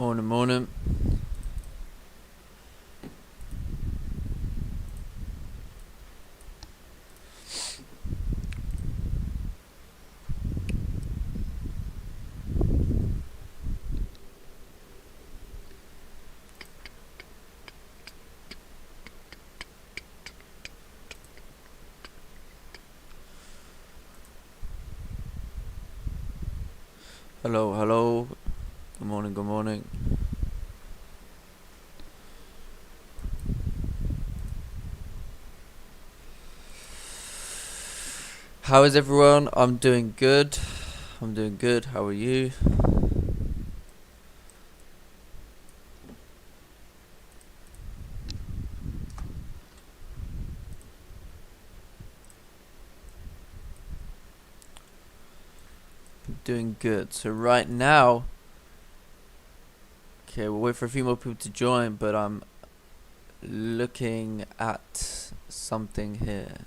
Morning, morning. Hello, hello. Good morning, good morning. How is everyone? I'm doing good. I'm doing good. How are you? Doing good. So right now, okay, we'll wait for a few more people to join, but I'm looking at something here.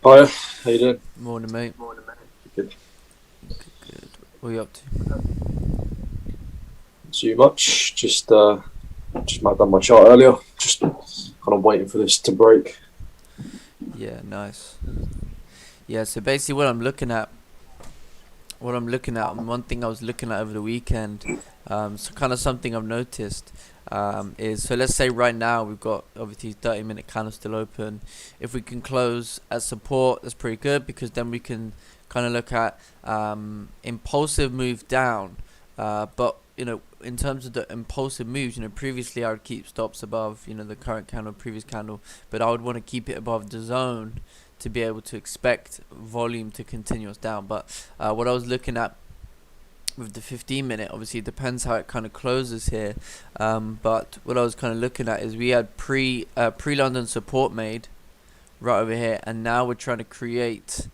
Hi, how you doing? Morning, mate. Morning, mate. Good. Good. What are you up to? Not too much. Just done my chart earlier. Just kind of waiting for this to break. Yeah, nice. Yeah, so basically what I'm looking at, and one thing I was looking at over the weekend, so kind of something I've noticed, is, so let's say right now we've got obviously 30-minute candle still open. If we can close at support, that's pretty good, because then we can kind of look at impulsive move down. But in terms of the impulsive moves, previously I would keep stops above, the current candle, previous candle, but I would want to keep it above the zone to be able to expect volume to continue us down. But what I was looking at with the 15-minute, obviously it depends how it kind of closes here. But what I was kind of looking at is we had pre-London support made right over here, and now we're trying to create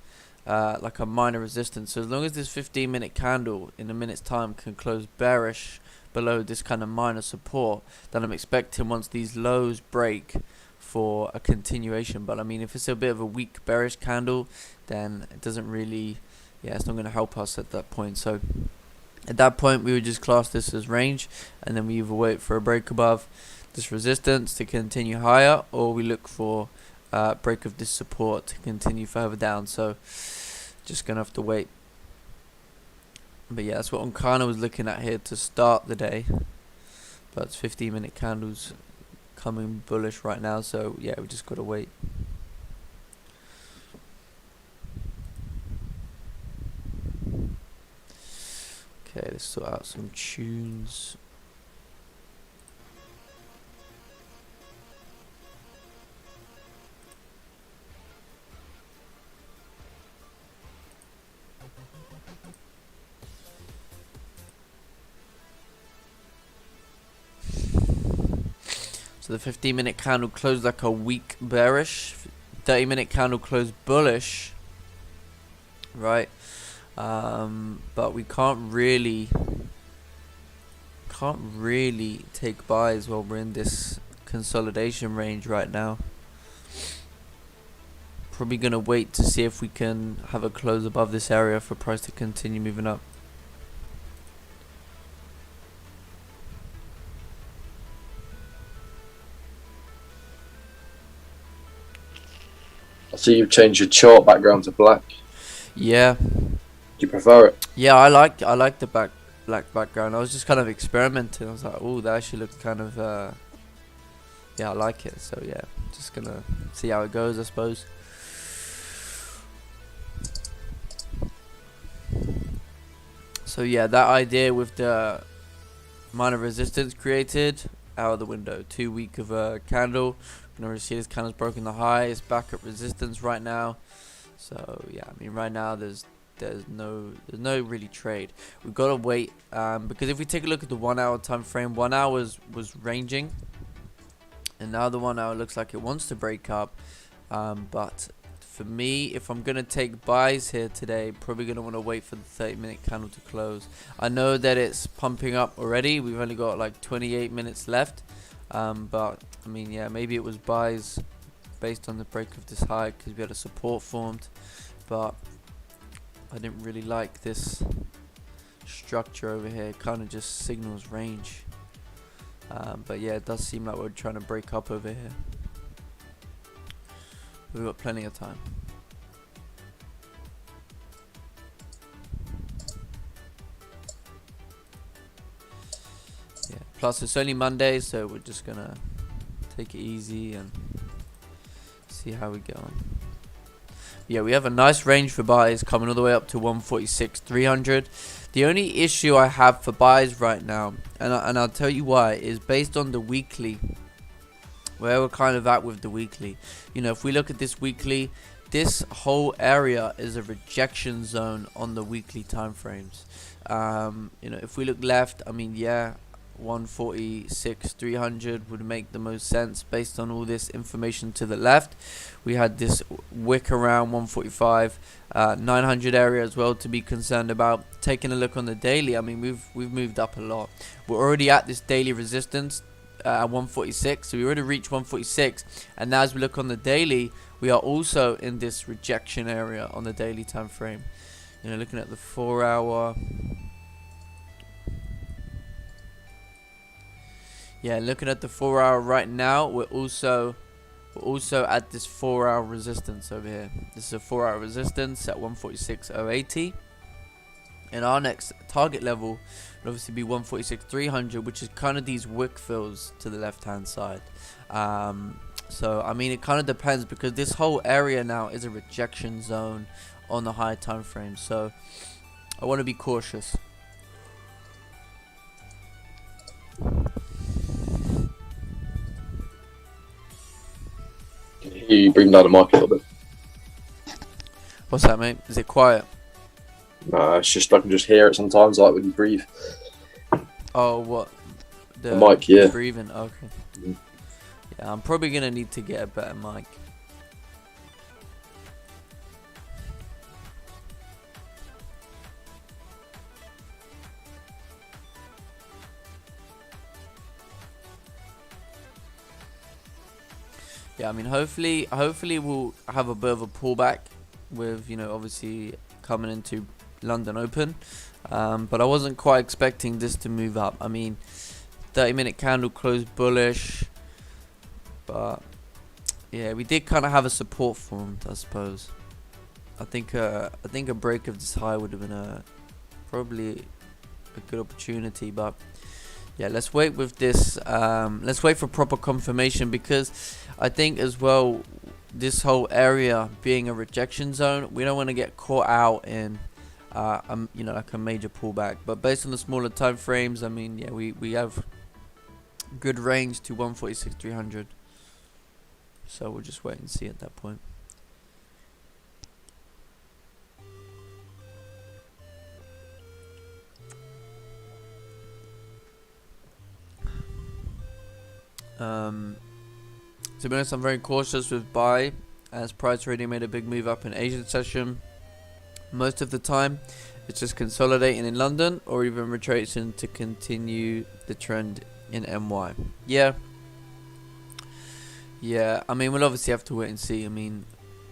like a minor resistance. So as long as this 15-minute candle in a minute's time can close bearish below this kind of minor support, then I'm expecting once these lows break for a continuation. But I mean, if it's a bit of a weak bearish candle, then it doesn't really, it's not going to help us at that point. So at that point we would just class this as range, and then we either wait for a break above this resistance to continue higher, or we look for break of this support to continue further down. So just gonna have to wait. But yeah, that's what I'm kind of was looking at here to start the day. But it's 15-minute candles coming bullish right now, so yeah, we just gotta wait. Okay, let's sort out some tunes. So the 15-minute candle closed like a weak bearish, 30-minute candle closed bullish, right? But we can't really take buys while we're in this consolidation range right now. Probably gonna wait to see if we can have a close above this area for price to continue moving up. I see you've changed your chart background to black. Yeah, Do you prefer it? yeah, I like the black background. I was just kind of experimenting. I was like, oh, that actually looks kind of yeah, I like it. So yeah, just gonna see how it goes, I suppose. So yeah, that idea with the minor resistance created, out of the window. Too weak of a candle. You can already see this candle's broken the high. It's back at resistance right now. So yeah, I mean right now there's no really trade. We've got to wait, because if we take a look at the 1 hour time frame, 1 hour was ranging, and now the 1 hour looks like it wants to break up. But for me, if I'm gonna take buys here today, probably gonna want to wait for the 30-minute candle to close. I know that it's pumping up already. We've only got like 28 minutes left, but I mean, yeah, maybe it was buys based on the break of this high because we had a support formed. But I didn't really like this structure over here. It kind of just signals range. But yeah, it does seem like we're trying to break up over here. We've got plenty of time. Yeah. Plus it's only Monday, so we're just gonna take it easy and see how we get on. Yeah, we have a nice range for buys coming all the way up to 146, 300. The only issue I have for buys right now, and I'll tell you why, is based on the weekly, where we're kind of at with the weekly. You know, if we look at this weekly, this whole area is a rejection zone on the weekly time frames. You know, if we look left, I mean, yeah, 146, 300 would make the most sense based on all this information to the left. We had this wick around 145, 900 area as well to be concerned about. Taking a look on the daily, I mean, we've moved up a lot. We're already at this daily resistance at 146, so we already reached 146, and now as we look on the daily, we are also in this rejection area on the daily time frame. You know, looking at the 4 hour. Yeah, looking at the 4 hour right now, we're also at this 4 hour resistance over here. This is a 4 hour resistance at 146.080. And our next target level would obviously be 146.300, which is kind of these wick fills to the left hand side. So I mean, it kind of depends, because this whole area now is a rejection zone on the higher time frame. So I want to be cautious. You bring down the mic a little bit. What's that, mate? Is it quiet? Nah, it's just I can just hear it sometimes, like when you breathe. Oh, what? The mic, yeah. Breathing, okay. Mm. Yeah, I'm probably gonna need to get a better mic. Yeah, I mean, hopefully we'll have a bit of a pullback with, you know, obviously coming into London Open. But I wasn't quite expecting this to move up. I mean, 30-minute candle closed bullish, but yeah, we did kind of have a support formed, I suppose. I think a break of this high would have been probably a good opportunity, but yeah, let's wait with this. Let's wait for proper confirmation, because I think as well, this whole area being a rejection zone, we don't want to get caught out in you know, like a major pullback. But based on the smaller time frames, I mean, yeah, we have good range to 146, 300. So we'll just wait and see at that point. To be honest, I'm very cautious with buy, as price trading made a big move up in Asian session. Most of the time, it's just consolidating in London or even retracing to continue the trend in MY. Yeah. I mean, we'll obviously have to wait and see. I mean,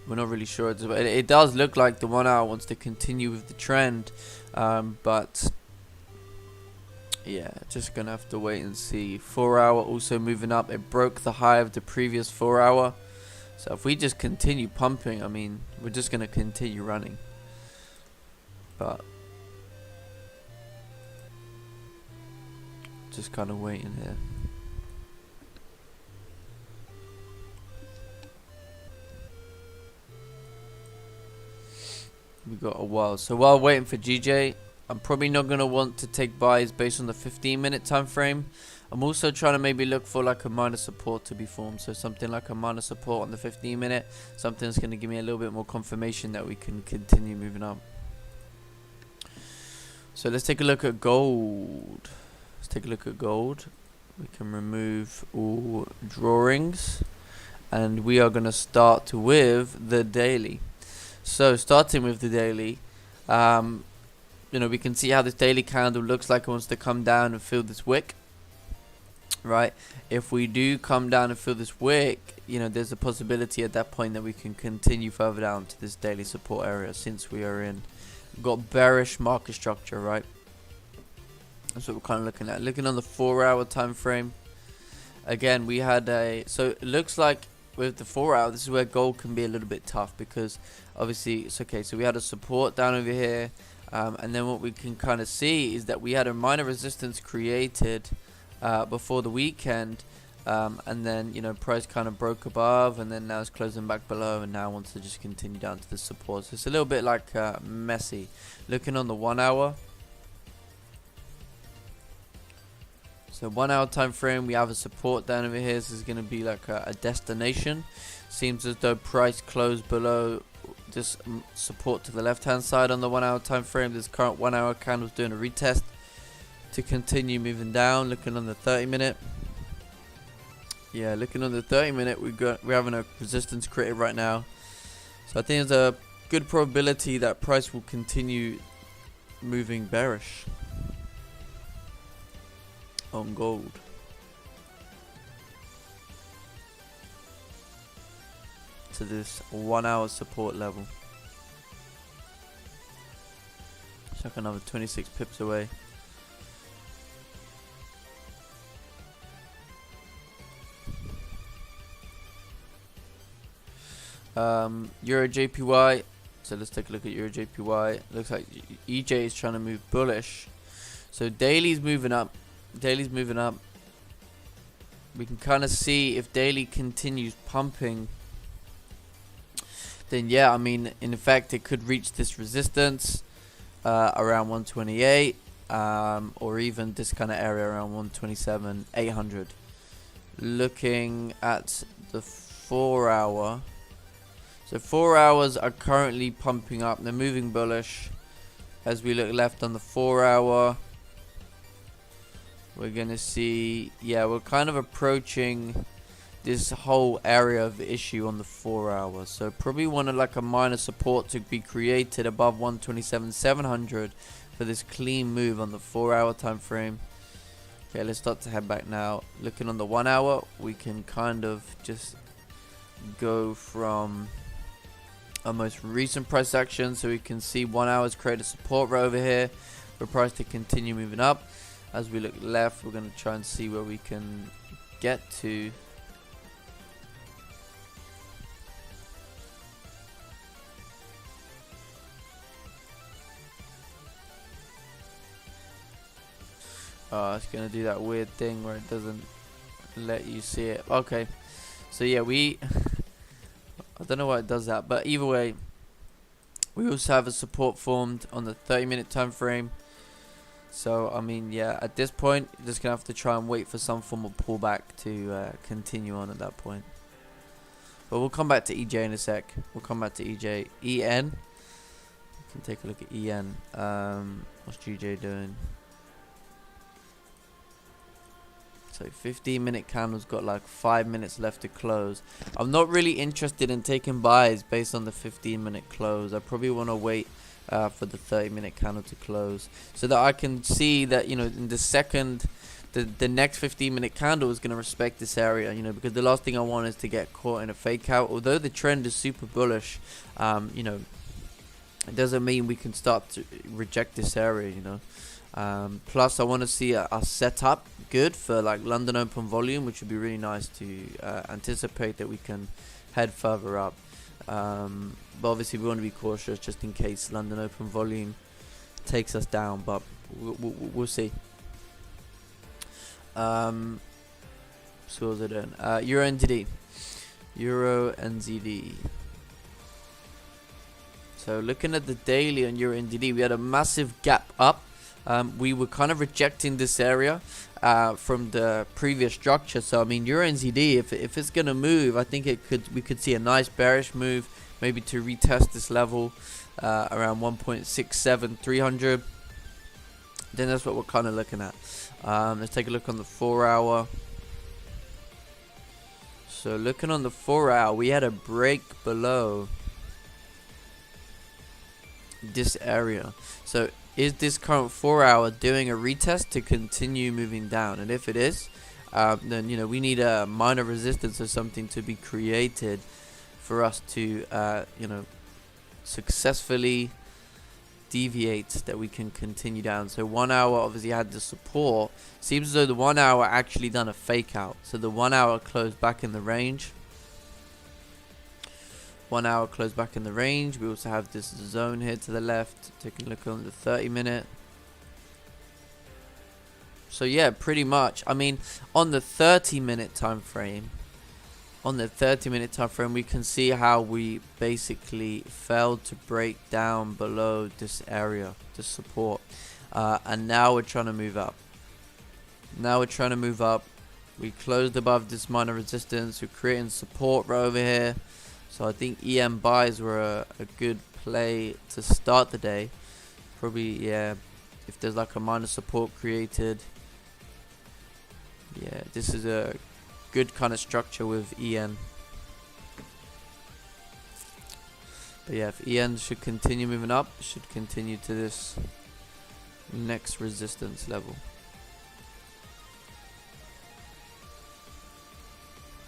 we're not really sure. It does look like the 1 hour wants to continue with the trend, but yeah, just gonna have to wait and see. 4 hour also moving up. It broke the high of the previous 4 hour. So if we just continue pumping, I mean, we're just gonna continue running. But just kind of waiting here. We got a while. So while waiting for GJ, I'm probably not going to want to take buys based on the 15-minute time frame. I'm also trying to maybe look for like a minor support to be formed. So something like a minor support on the 15-minute. Something that's going to give me a little bit more confirmation that we can continue moving up. So let's take a look at gold. We can remove all drawings. And we are going to start with the daily. So starting with the daily, you know, we can see how this daily candle looks like it wants to come down and fill this wick, right? If we do come down and fill this wick, you know, there's a possibility at that point that we can continue further down to this daily support area, since we are in we've got bearish market structure, right? That's what we're kind of looking at. Looking on the 4-hour time frame, again, we had so it looks like with the 4-hour, this is where gold can be a little bit tough, because obviously it's okay. So we had a support down over here, and then what we can kind of see is that we had a minor resistance created before the weekend, and then, you know, price kind of broke above, and then now it's closing back below, and now wants to just continue down to the support. So it's a little bit like messy. Looking on the 1-hour, so 1-hour time frame, we have a support down over here. This is going to be like a destination. Seems as though price closed below this support to the left hand side on the 1-hour time frame. This current 1-hour candle is doing a retest to continue moving down. Looking on the 30-minute, yeah, looking on the 30-minute, we're having a resistance created right now. So I think there's a good probability that price will continue moving bearish on gold. To this 1-hour support level. It's like another 26 pips away. Euro JPY. So let's take a look at Euro JPY. Looks like EJ is trying to move bullish. So daily's moving up. Daily's moving up. We can kind of see if daily continues pumping, then yeah, I mean, in effect, it could reach this resistance around 128, or even this kind of area around 127, 800. Looking at the 4-hour, so 4 hours are currently pumping up. They're moving bullish. As we look left on the 4-hour, we're gonna see, yeah, we're kind of approaching this whole area of issue on the 4-hour. So probably wanted like a minor support to be created above 127,700 for this clean move on the 4-hour time frame. Okay, let's start to head back now. Looking on the 1-hour, we can kind of just go from our most recent price action. So we can see 1 hour's create a support right over here for price to continue moving up. As we look left, we're going to try and see where we can get to. It's going to do that weird thing where it doesn't let you see it. Okay, so yeah, I don't know why it does that, but either way, we also have a support formed on the 30-minute time frame. So I mean, yeah, at this point, you're just gonna have to try and wait for some form of pullback to continue on at that point. But we'll come back to EJ in a sec. We'll come back to EJ. EN. We can take a look at EN. What's GJ doing? So 15-minute candle's got like 5 minutes left to close. I'm not really interested in taking buys based on the 15-minute close. I probably want to wait for the 30-minute candle to close, so that I can see that, you know, in the second, the next 15-minute candle is going to respect this area, you know, because the last thing I want is to get caught in a fake out. Although the trend is super bullish, you know, it doesn't mean we can start to reject this area, you know. Plus I want to see a setup good for like London Open volume, which would be really nice to anticipate that we can head further up. But obviously we want to be cautious just in case London Open volume takes us down, but we'll see. So what was it doing? Euro NZD. Euro NZD. So looking at the daily on Euro NZD, we had a massive gap up. We were kind of rejecting this area from the previous structure. So I mean, Euro NZD, if it's gonna move, I think we could see a nice bearish move, maybe to retest this level around 1.67300. Then that's what we're kind of looking at. Let's take a look on the 4-hour. So looking on the 4-hour, we had a break below this area. So is this current 4-hour doing a retest to continue moving down? And if it is, then, you know, we need a minor resistance or something to be created for us to, you know, successfully deviates that we can continue down. So 1 hour obviously had the support. Seems as though the 1 hour actually done a fake out. So the 1 hour closed back in the range. 1 hour closed back in the range. We also have this zone here to the left. Taking a look on the 30-minute. So yeah, pretty much. I mean, on the 30-minute time frame, we can see how we basically failed to break down below this area, this support, and now we're trying to move up. We closed above this minor resistance. We're creating support right over here. So I think EM buys were a good play to start the day. Probably, yeah, if there's like a minor support created. Yeah, this is a good kind of structure with EN. But yeah, if EN should continue moving up, it should continue to this next resistance level.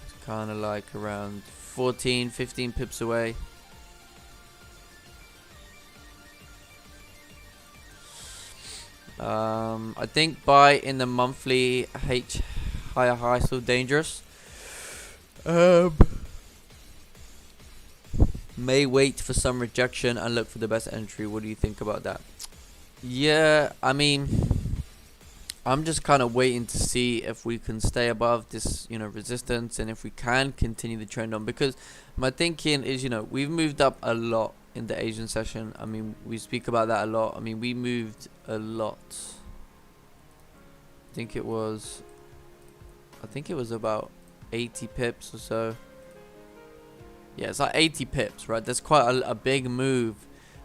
It's kind of like around 14, 15 pips away. I think buy in the monthly higher high still dangerous. May wait for some rejection and look for the best entry. What do you think about that? Yeah, I mean, I'm just kind of waiting to see if we can stay above this, resistance, and if we can continue the trend on. Because my thinking is, we've moved up a lot in the Asian session. I mean, we speak about that a lot. I mean, we moved a lot. I think it was about 80 pips or so. Yeah, it's like 80 pips, right? That's quite a big move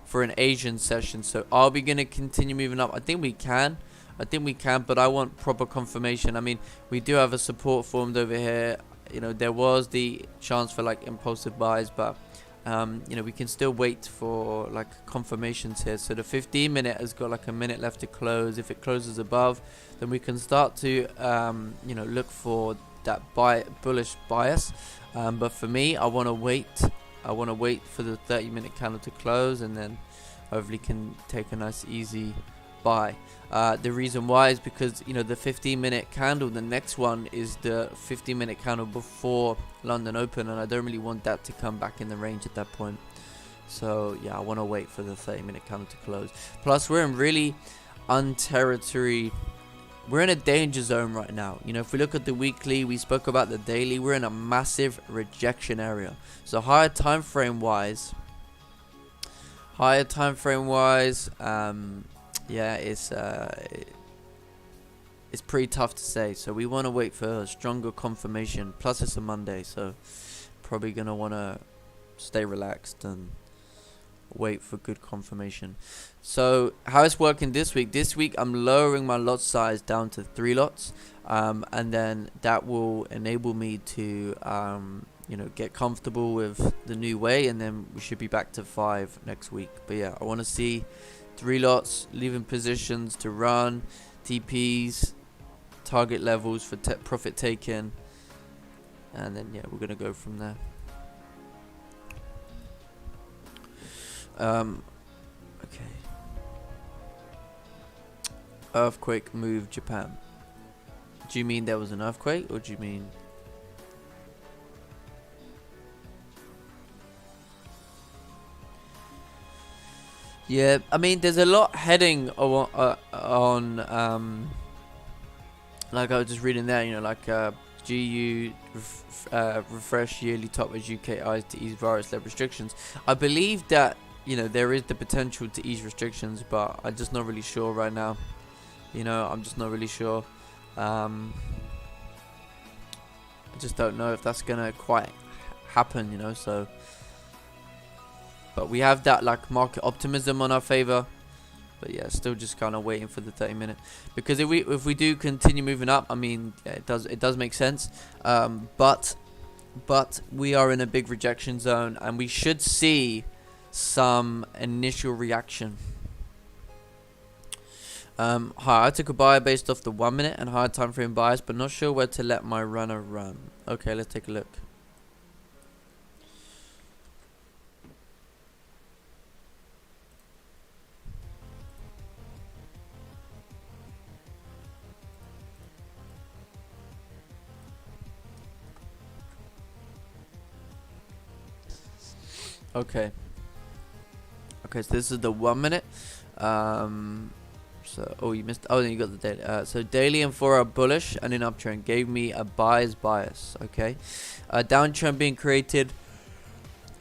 for an Asian session. So are we going to continue moving up? I think we can, but I want proper confirmation. I mean, we do have a support formed over here. There was the chance for like impulsive buys, but we can still wait for like confirmations here. So the 15-minute has got like a minute left to close. If it closes above, then we can start to look for that bullish bias. But for me, I want to wait. I want to wait for the 30-minute candle to close, and then hopefully can take a nice easy buy. The reason why is because the 15-minute candle, the next one is the 15-minute candle before London Open, and I don't really want that to come back in the range at that point. So yeah, I want to wait for the 30-minute candle to close. Plus, we're in really unterritory. We're in a danger zone right now. If we look at the weekly, we spoke about the daily, we're in a massive rejection area. So higher time frame wise, yeah, it's pretty tough to say. So we want to wait for a stronger confirmation. Plus it's a Monday, so probably gonna want to stay relaxed and wait for good confirmation. So how it's working this week, I'm lowering my lot size down to 3 lots, and then that will enable me to get comfortable with the new way, and then we should be back to 5 next week. But yeah, I want to see 3 lots, leaving positions to run, TPs, target levels for profit taken, and then yeah, we're gonna go from there. Okay. Earthquake moved Japan. Do you mean there was an earthquake, or do you mean? Yeah, I mean, there's a lot heading on like I was just reading there, GU refresh yearly top as UK eyes to ease virus-led restrictions. I believe that there is the potential to ease restrictions, but I'm just not really sure right now. I'm just not really sure. I just don't know if that's gonna quite happen, so. But we have that like market optimism on our favor. But yeah, still just kind of waiting for the 30-minute, because if we do continue moving up, I mean, yeah, it does make sense. But we are in a big rejection zone, and we should see some initial reaction. Hi, I took a buy based off the 1 minute and higher time frame bias, but not sure where to let my runner run. Okay, let's take a look. Okay. Okay, so this is the 1 minute. So you missed. Oh, then you got the daily. So daily and 4-hour bullish and an uptrend gave me a buyer's bias. Okay, downtrend being created.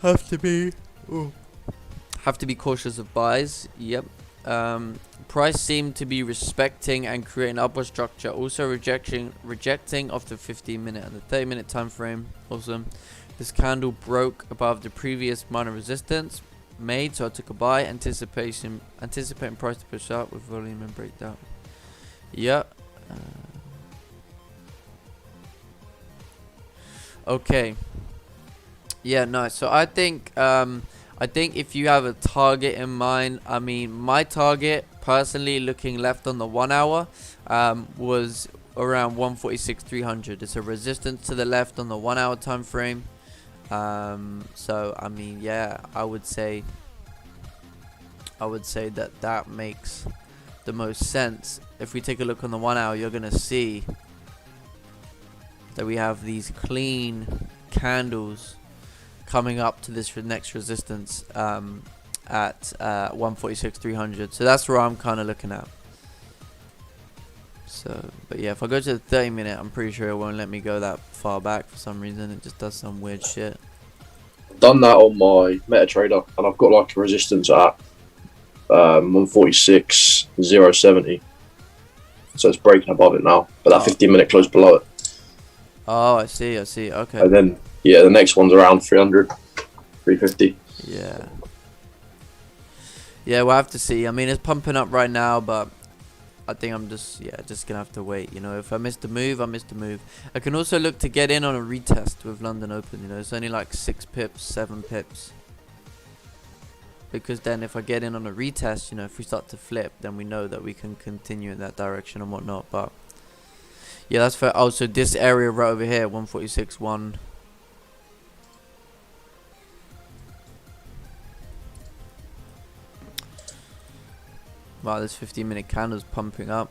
Have to be. Ooh. Have to be cautious of buys. Yep. Price seemed to be respecting and creating upward structure. Also rejecting off the 15-minute and the 30-minute time frame. Awesome. This candle broke above the previous minor resistance made, so I took a buy. Anticipating price to push up with volume and breakdown. Yeah. Okay. Yeah, nice. So I think if you have a target in mind, I mean, my target personally, looking left on the 1 hour, was around 146.300. It's a resistance to the left on the 1 hour time frame. So I mean, yeah, I would say that makes the most sense. If we take a look on the 1 hour, you're gonna see that we have these clean candles coming up to this next resistance at 146.300. So that's where I'm kind of looking at. So, but yeah, if I go to the 30-minute, I'm pretty sure it won't let me go that far back for some reason. It just does some weird shit. I've done that on my MetaTrader, and I've got like a resistance at 146.070. So it's breaking above it now, but that 15-minute closed below it. Oh, I see. Okay. And then, yeah, the next one's around 300, 350. Yeah. Yeah, we'll have to see. I mean, it's pumping up right now, but I think I'm just gonna have to wait. You know, if I missed the move, I missed the move. I can also look to get in on a retest with London Open. You know, it's only like 6 pips, 7 pips. Because then if I get in on a retest, you know, if we start to flip, then we know that we can continue in that direction and whatnot. But yeah, that's fair. Oh, so this area right over here, 146.1. Wow, this 15-minute candle's pumping up.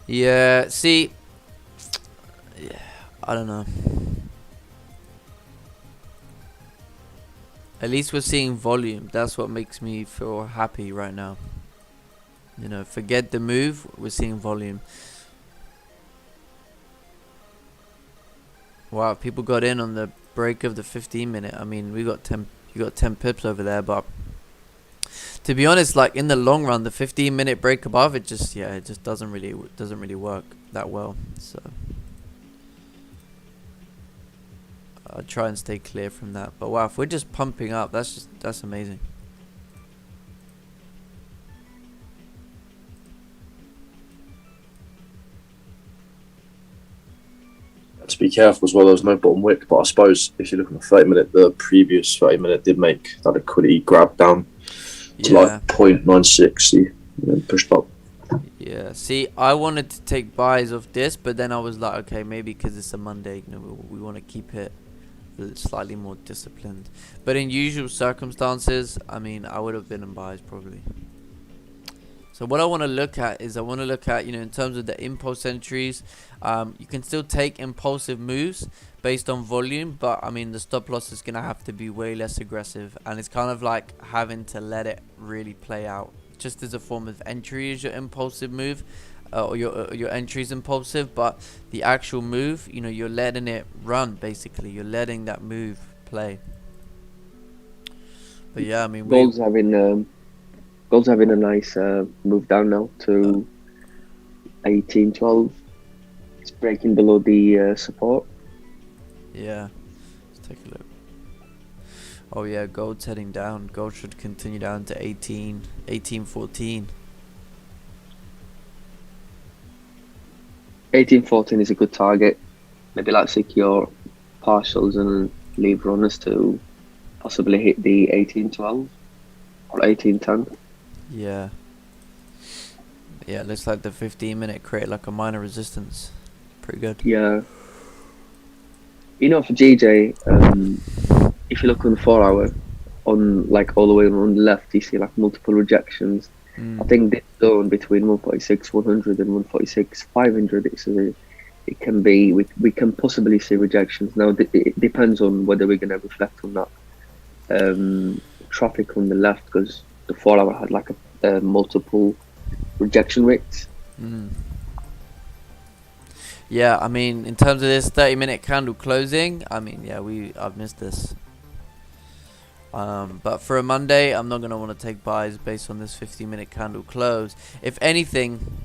Yeah, see, yeah, I don't know. At least we're seeing volume. That's what makes me feel happy right now. You know, forget the move, we're seeing volume. Wow, people got in on the break of the 15-minute. I mean, you got 10 pips over there, but to be honest, like in the long run, the 15-minute break above, it just doesn't really work that well. So I'll try and stay clear from that. But wow, if we're just pumping up, that's amazing. To be careful as well, there's no bottom wick, but I suppose if you look at the 30-minute, the previous 30-minute did make that liquidity grab down to like 0.96 and then pushed up. Yeah, see, I wanted to take buys of this, but then I was like, okay, maybe because it's a Monday, you know, we want to keep it slightly more disciplined. But in usual circumstances, I mean, I would have been in buys probably. So what I want to look at is, you know, in terms of the impulse entries, you can still take impulsive moves based on volume, but I mean, the stop loss is going to have to be way less aggressive, and it's kind of like having to let it really play out. Just as a form of entry is your impulsive move, or your entry is impulsive, but the actual move, you know, you're letting it run, basically. You're letting that move play. But yeah, I mean, Gold's having a nice move down now to 18.12. It's breaking below the support. Yeah, let's take a look. Oh yeah, gold's heading down. Gold should continue down to 18.14. 18.14 is a good target. Maybe like secure partials and leave runners to possibly hit the 18.12 or 18.10. Yeah. Yeah, it looks like the 15-minute created like a minor resistance. Pretty good. Yeah. You know, for GJ, if you look on the 4 hour, on like all the way on the left, you see like multiple rejections. I think this zone between 146, 100 and 146, 500, it can be, we can possibly see rejections. Now, it depends on whether we're going to reflect on that traffic on the left, because the 4 hour had like a multiple rejection rates. Yeah, I mean, in terms of this 30-minute candle closing, I mean, yeah, I've missed this. But for a Monday, I'm not gonna want to take buys based on this 50-minute candle close. If anything,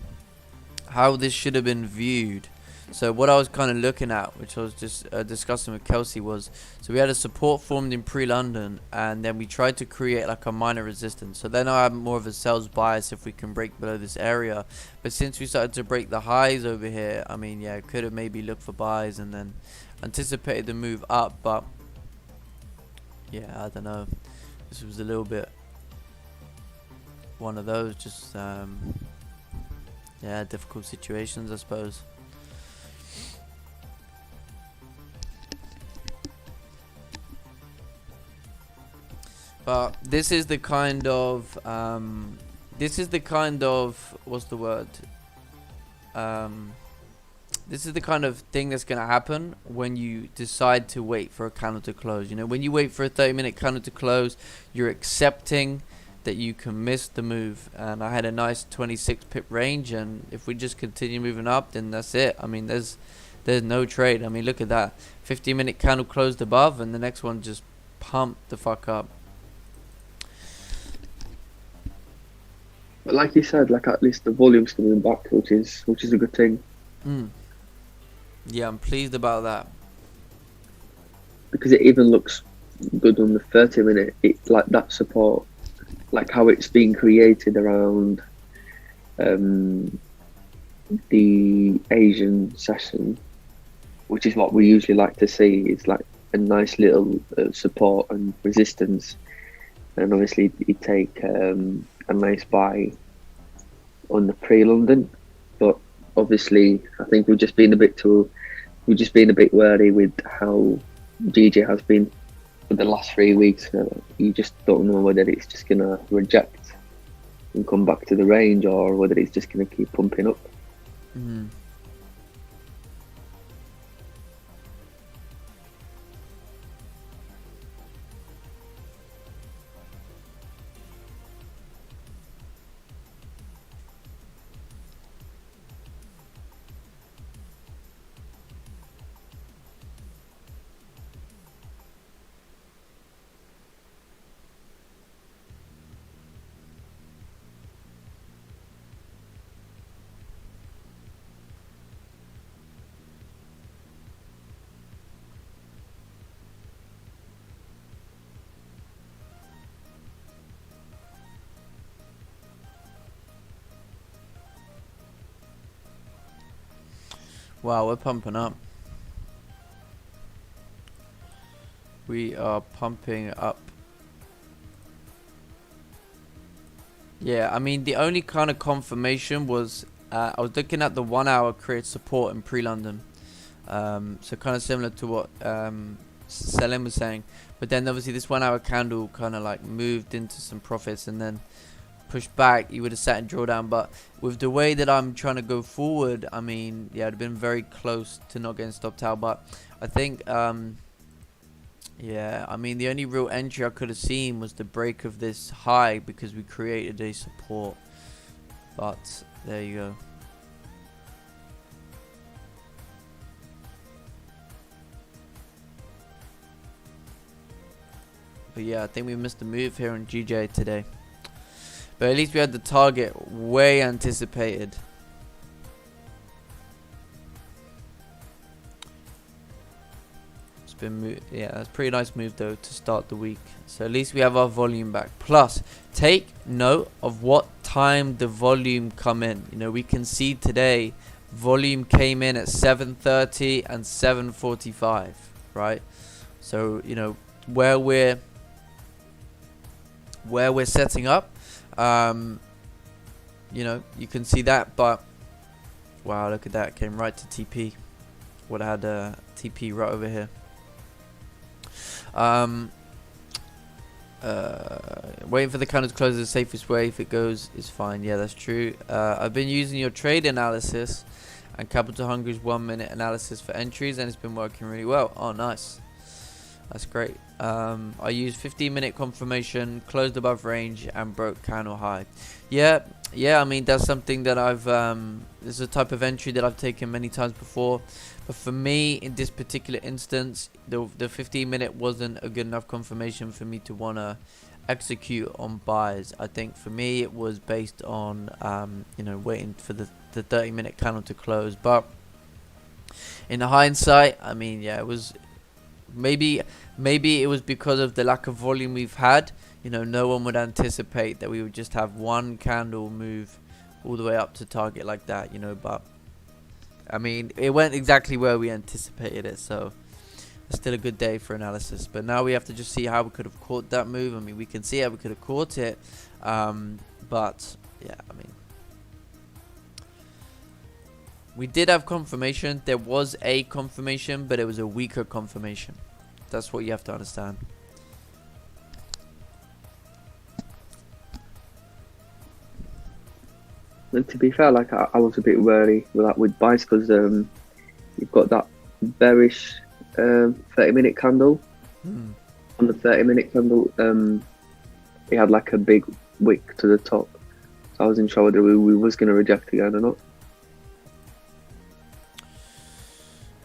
how this should have been viewed. So what I was kind of looking at, which I was just discussing with Kelsey, was, so we had a support formed in pre-London, and then we tried to create like a minor resistance. So then I have more of a sales bias if we can break below this area. But since we started to break the highs over here, I mean, yeah, could have maybe looked for buys and then anticipated the move up. But yeah, I don't know. This was a little bit one of those just yeah, difficult situations, I suppose. But this is the kind of what's the word? This is the kind of thing that's going to happen when you decide to wait for a candle to close. You know, when you wait for a 30-minute candle to close, you're accepting that you can miss the move. And I had a nice 26 pip range, and if we just continue moving up, then that's it. I mean, there's no trade. I mean, look at that. 15-minute candle closed above, and the next one just pumped the fuck up. But like you said, like at least the volume's coming back, which is a good thing. Yeah, I'm pleased about that. Because it even looks good on the 30-minute. It like that support, like how it's being created around the Asian session, which is what we usually like to see. It's like a nice little support and resistance, and obviously you take a nice buy on the pre-London, but obviously I think we've just been a bit wary with how DJ has been for the last 3 weeks. You just don't know whether it's just gonna reject and come back to the range, or whether it's just gonna keep pumping up. Wow, we're pumping up. We are pumping up. Yeah, I mean, the only kind of confirmation was I was looking at the 1 hour create support in pre-London. So kind of similar to what Selim was saying. But then obviously this 1 hour candle kind of like moved into some profits and then pushed back. You would have sat in drawdown. But with the way that I'm trying to go forward, I mean, yeah, I'd have been very close to not getting stopped out. But I think... yeah, I mean, the only real entry I could have seen was the break of this high because we created a support. But there you go. But yeah, I think we missed the move here on GJ today. But at least we had the target way anticipated. Yeah, that's a pretty nice move though to start the week. So at least we have our volume back. Plus, take note of what time the volume come in. You know, we can see today volume came in at 7:30 and 7:45, right? So, you know, where we're setting up, you know, you can see that. But wow, look at that, came right to TP. Would have had a TP right over here. Waiting for the candle to close is the safest way. If it goes, it's fine. Yeah, that's true. I've been using your trade analysis and Capital Hungry's 1 minute analysis for entries, and it's been working really well. Oh, nice. That's great. I used 15-minute confirmation, closed above range, and broke candle high. Yeah. I mean, that's something that I've. This is a type of entry that I've taken many times before, but for me, in this particular instance, the 15-minute wasn't a good enough confirmation for me to wanna execute on buys. I think for me, it was based on waiting for the 30-minute candle to close. But in hindsight, I mean, yeah, it was. Maybe it was because of the lack of volume we've had. No one would anticipate that we would just have one candle move all the way up to target like that, but I mean, it went exactly where we anticipated it, so it's still a good day for analysis. But now we have to just see how we could have caught that move. I mean, we can see how we could have caught it, but yeah, I mean, we did have confirmation. There was a confirmation, but it was a weaker confirmation. That's what you have to understand. And to be fair, like I was a bit wary with buys because you've got that bearish 30-minute candle. On the 30-minute candle, it had like a big wick to the top. So I wasn't sure whether we was going to reject again or not.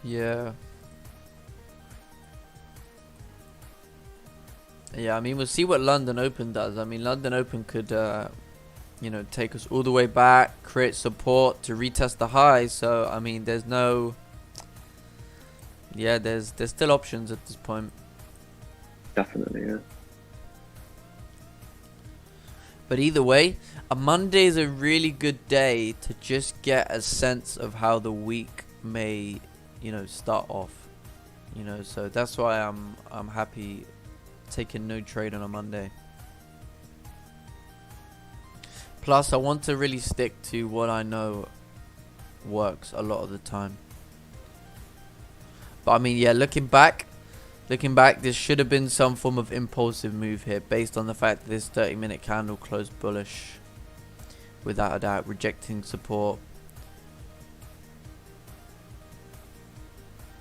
Yeah. Yeah, I mean, we'll see what London Open does. I mean, London Open could, take us all the way back, create support to retest the high. So, I mean, there's no... Yeah, there's still options at this point. Definitely, yeah. But either way, a Monday is a really good day to just get a sense of how the week may... start off, so that's why I'm happy taking no trade on a Monday. Plus, I want to really stick to what I know works a lot of the time. But I mean, yeah, looking back, this should have been some form of impulsive move here based on the fact that this 30-minute candle closed bullish, without a doubt, rejecting support.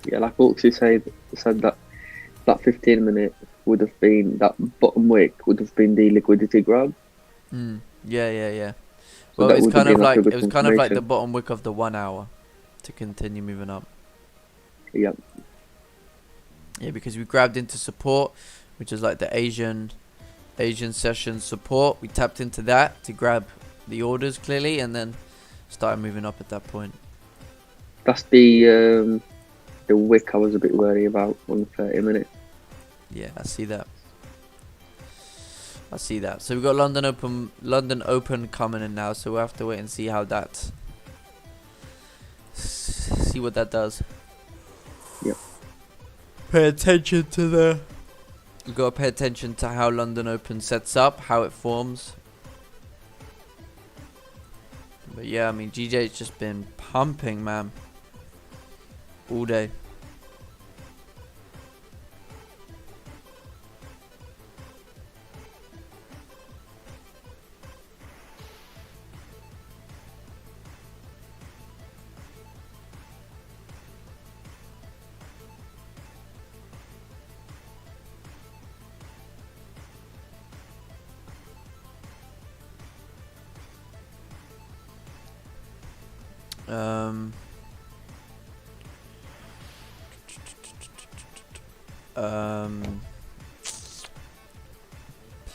Yeah, like Orksy said that 15-minute would have been, that bottom wick would have been the liquidity grab. Yeah. So well, it's kind of like confirmation. the bottom wick of the 1 hour to continue moving up. Yeah. Yeah, because we grabbed into support, which is like the Asian session support. We tapped into that to grab the orders clearly, and then started moving up at that point. That's the wick I was a bit worried about on the 30-minute. Yeah, I see that. So we've got London Open coming in now, so we'll have to wait and see how that... See what that does. Yep. Pay attention to the... You've got to pay attention to how London Open sets up, how it forms. But yeah, I mean, GJ's just been pumping, man. All day.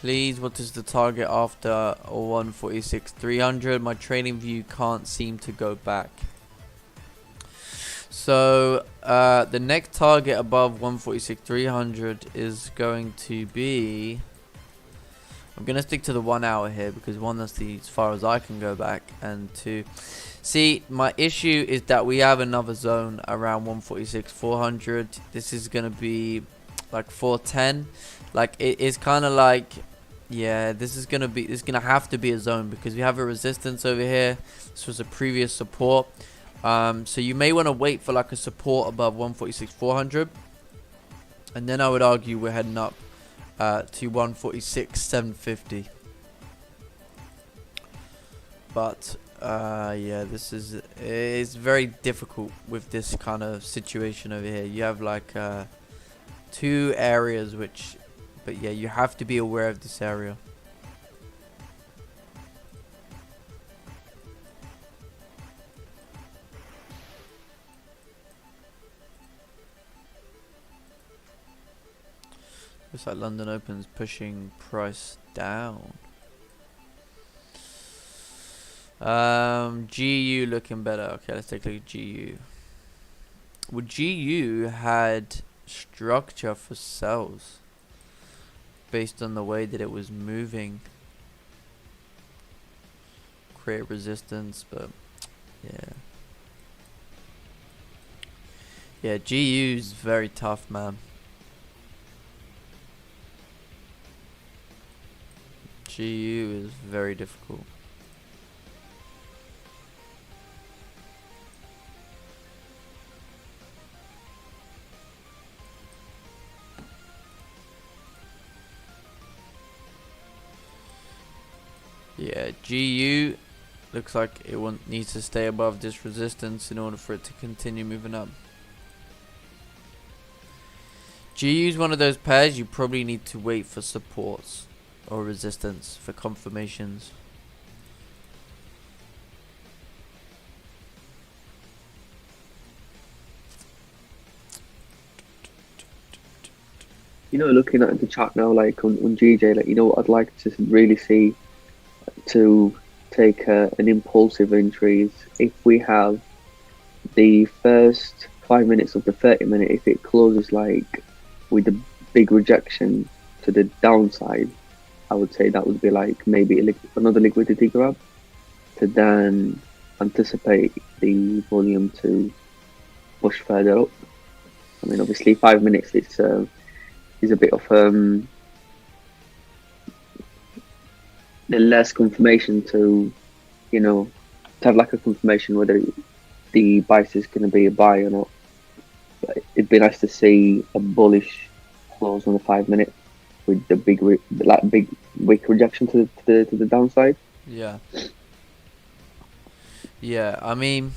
Please, what is the target after 146.300? My trading view can't seem to go back. So the next target above 146.300 is going to be... I'm going to stick to the 1 hour here because one, that's as far as I can go back, and two, see, my issue is that we have another zone around 146.400. This is going to be like 410. Like it is kind of like, yeah, this is going to have to be a zone because we have a resistance over here. This was a previous support. So you may want to wait for like a support above 146.400, and then I would argue we're heading up to 146,750. But yeah, it's very difficult with this kind of situation over here. You have like two areas which, but yeah, you have to be aware of this area. Looks like London Open's pushing price down. GU looking better. Okay, let's take a look at GU. Well, GU had structure for sells based on the way that it was moving. Create resistance, but yeah. Yeah, GU's very tough, man. GU is very difficult. Yeah, GU looks like it needs to stay above this resistance in order for it to continue moving up. GU is one of those pairs you probably need to wait for supports or resistance for confirmations. You know, looking at the chart now, like on GJ, like, you know what I'd like to really see to take an impulsive entry is if we have the first 5 minutes of the 30-minute, if it closes like with a big rejection to the downside, I would say that would be like maybe another liquidity grab to then anticipate the volume to push further up. I mean, obviously 5 minutes is a bit of the less confirmation to, you know, to have like a confirmation whether the bias is going to be a buy or not. But it'd be nice to see a bullish close on the 5 minute with the big wick rejection to the downside. Yeah. Yeah, I mean,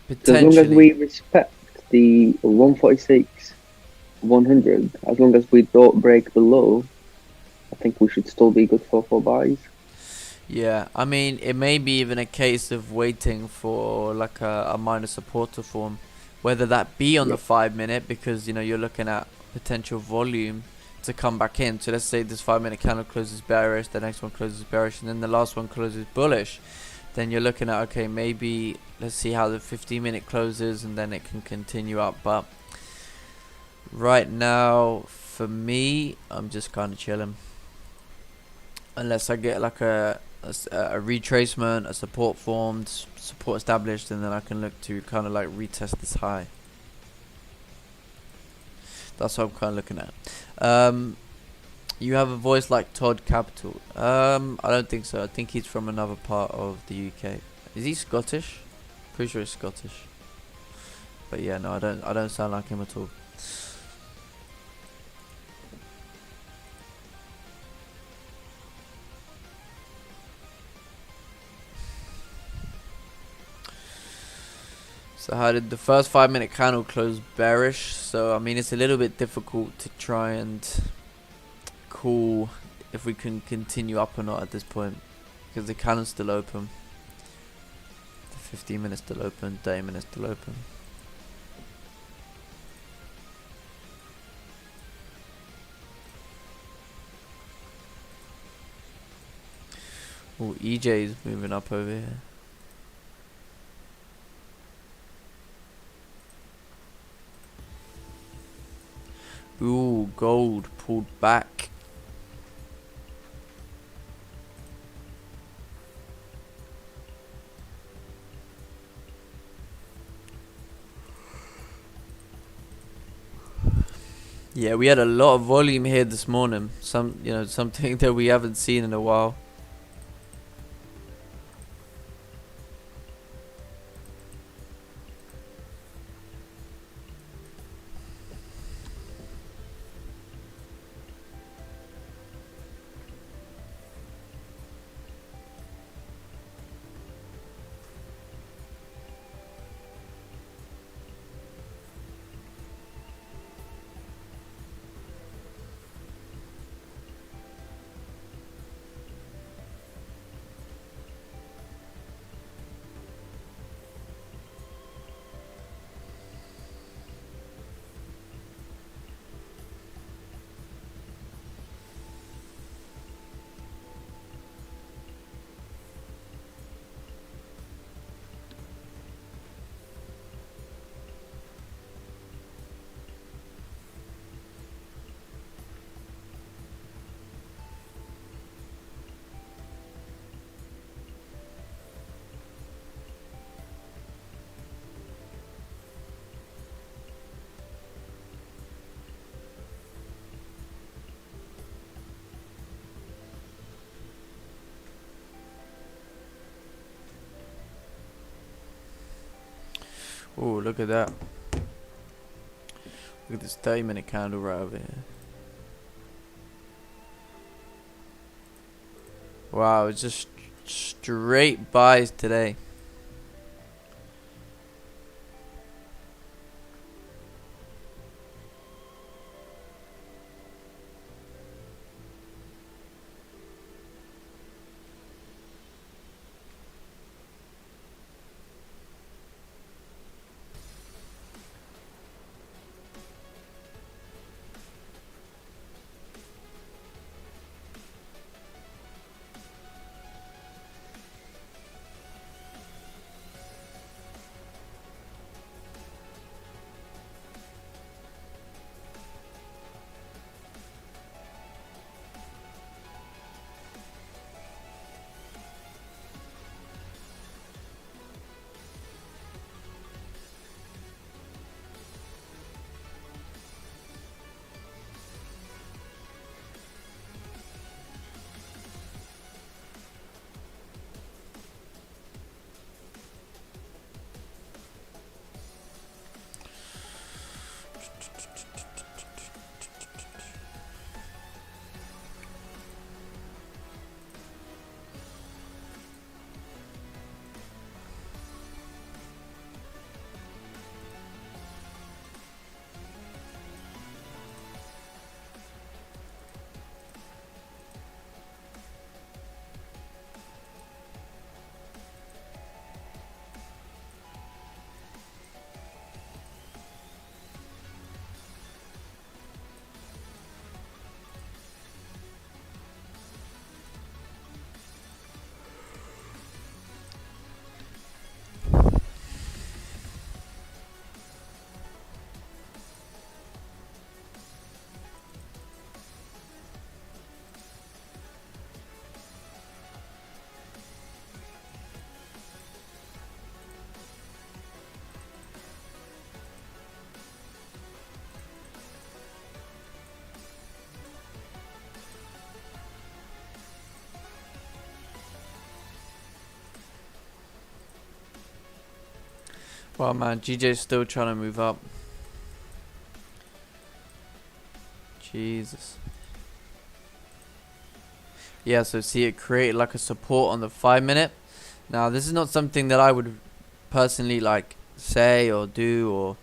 potentially. As long as we respect the 146, 100, as long as we don't break below, I think we should still be good for buys. Yeah, I mean, it may be even a case of waiting for like a minor support to form, whether that be on the 5 minute, because you know you're looking at potential volume to come back in. So let's say this 5 minute candle closes bearish, the next one closes bearish, and then the last one closes bullish. Then you're looking at, okay, maybe let's see how the 15 minute closes, and then it can continue up. But right now, for me, I'm just kind of chilling. Unless I get like a retracement, a support formed, support established, and then I can look to kind of like retest this high. That's what I'm kind of looking at. You have a voice like Todd Capital. I don't think so. I think he's from another part of the UK. Is he Scottish? Pretty sure he's Scottish. But yeah, no, I don't sound like him at all. So how did the first 5 minute candle close bearish? So I mean, it's a little bit difficult to try and call if we can continue up or not at this point, because the candle's still open. The 15 minutes still open, 30 minutes still open. Oh, EJ is moving up over here. Ooh, gold pulled back. Yeah, we had a lot of volume here this morning. Something that we haven't seen in a while. Oh, look at that. Look at this 30-minute candle right over here. Wow, it's just straight buys today. Wow, man, GJ's still trying to move up. Jesus. Yeah, so see, it created like a support on the 5-minute. Now, this is not something that I would personally like say or do, or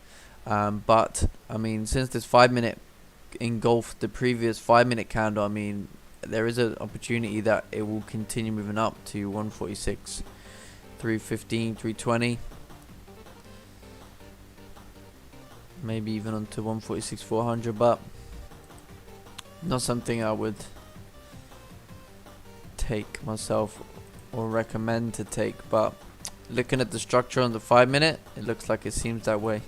but I mean, since this 5-minute engulfed the previous 5-minute candle, I mean, there is an opportunity that it will continue moving up to 146, 315, 320. Maybe even onto 146, 400, but not something I would take myself or recommend to take. But looking at the structure on the 5-minute, it looks like it seems that way.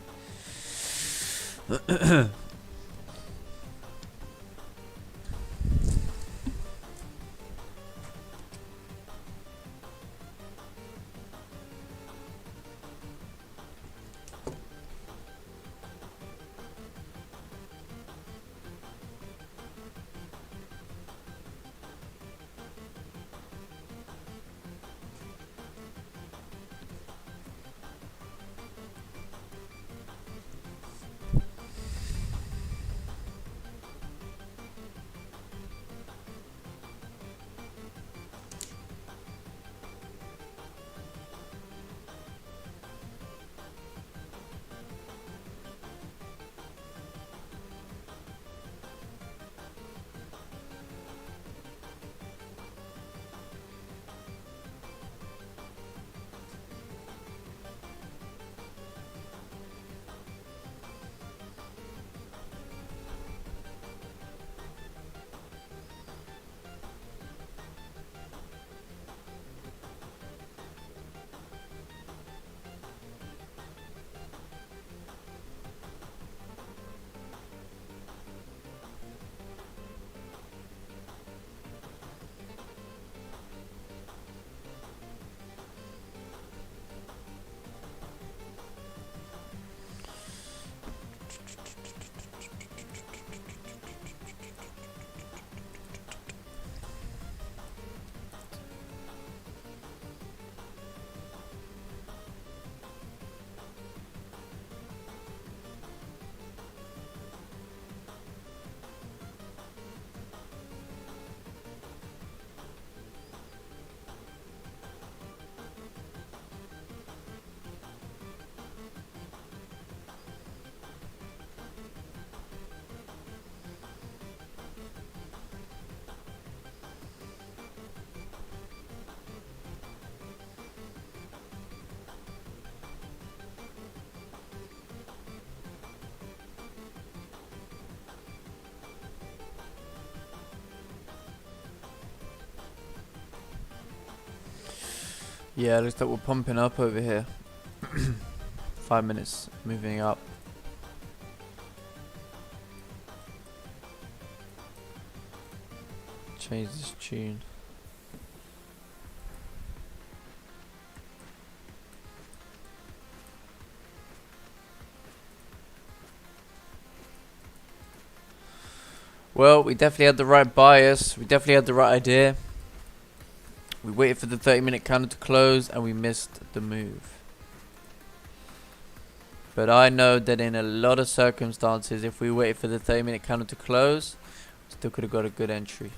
Yeah, looks like we're pumping up over here. 5 minutes moving up. Change this tune. Well, we definitely had the right bias. We definitely had the right idea. We waited for the 30-minute candle to close and we missed the move. But I know that in a lot of circumstances, if we waited for the 30-minute candle to close, still could have got a good entry.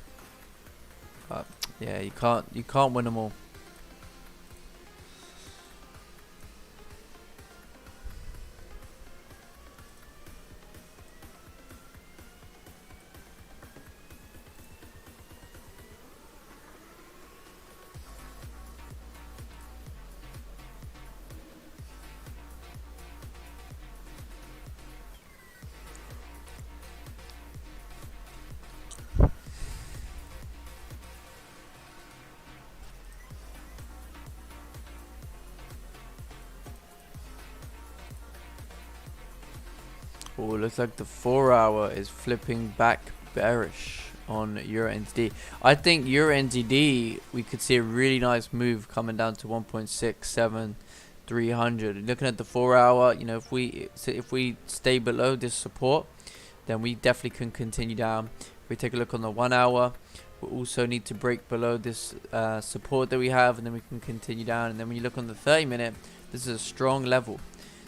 But yeah, you can't win them all. Oh, looks like the 4-hour is flipping back bearish on Euro NZD. I think Euro NZD, we could see a really nice move coming down to 1.67300. Looking at the 4-hour, you know, if we stay below this support, then we definitely can continue down. If we take a look on the 1-hour, we also need to break below this support that we have, and then we can continue down. And then when you look on the 30-minute, this is a strong level.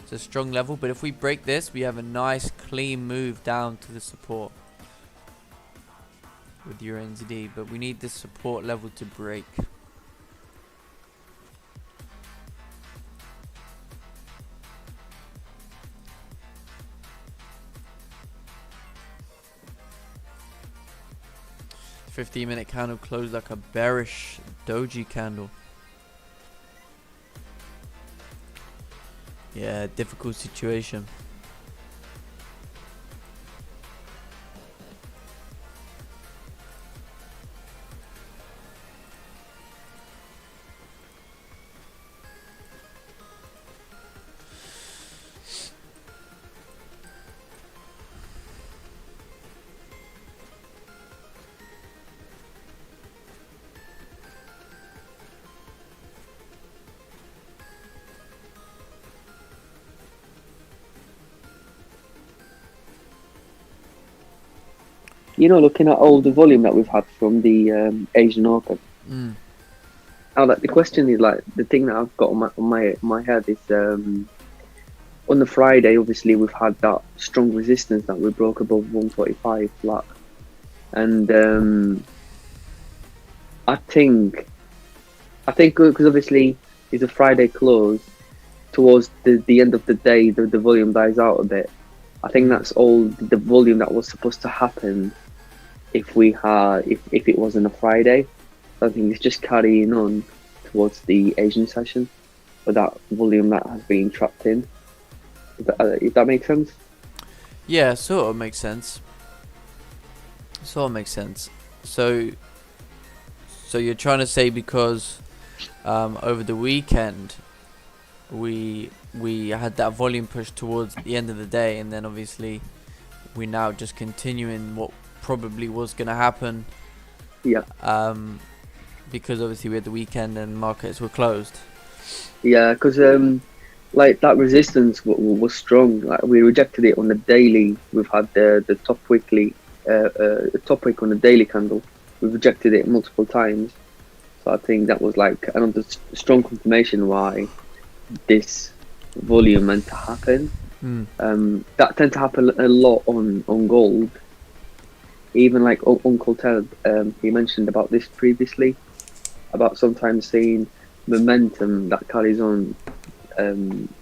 It's a strong level, but if we break this, we have a nice clean move down to the support with Euro NZD, but we need this support level to break. The 15-minute candle closed like a bearish doji candle. Yeah, difficult situation. You know, looking at all the volume that we've had from the Asian Open. Now, like, the question is, like, the thing that I've got on my head is, on the Friday, obviously we've had that strong resistance that we broke above 145 flat, and I think because obviously it's a Friday close, towards the end of the day, the volume dies out a bit. I think that's all the volume that was supposed to happen if it wasn't a Friday. So I think it's just carrying on towards the Asian session with that volume that has been trapped in. If that makes sense? Yeah, sort of makes sense. Sort of makes sense. So you're trying to say because over the weekend we had that volume push towards the end of the day, and then obviously we're now just continuing what probably was going to happen. Yeah. Because obviously we had the weekend and markets were closed. Yeah, because like that resistance was strong. Like, we rejected it on the daily. We've had the top weekly, top wick on the daily candle. We've rejected it multiple times. So I think that was like another strong confirmation why this volume meant to happen. That tends to happen a lot on gold. Even like Uncle Ted, he mentioned about this previously, about sometimes seeing momentum that carries on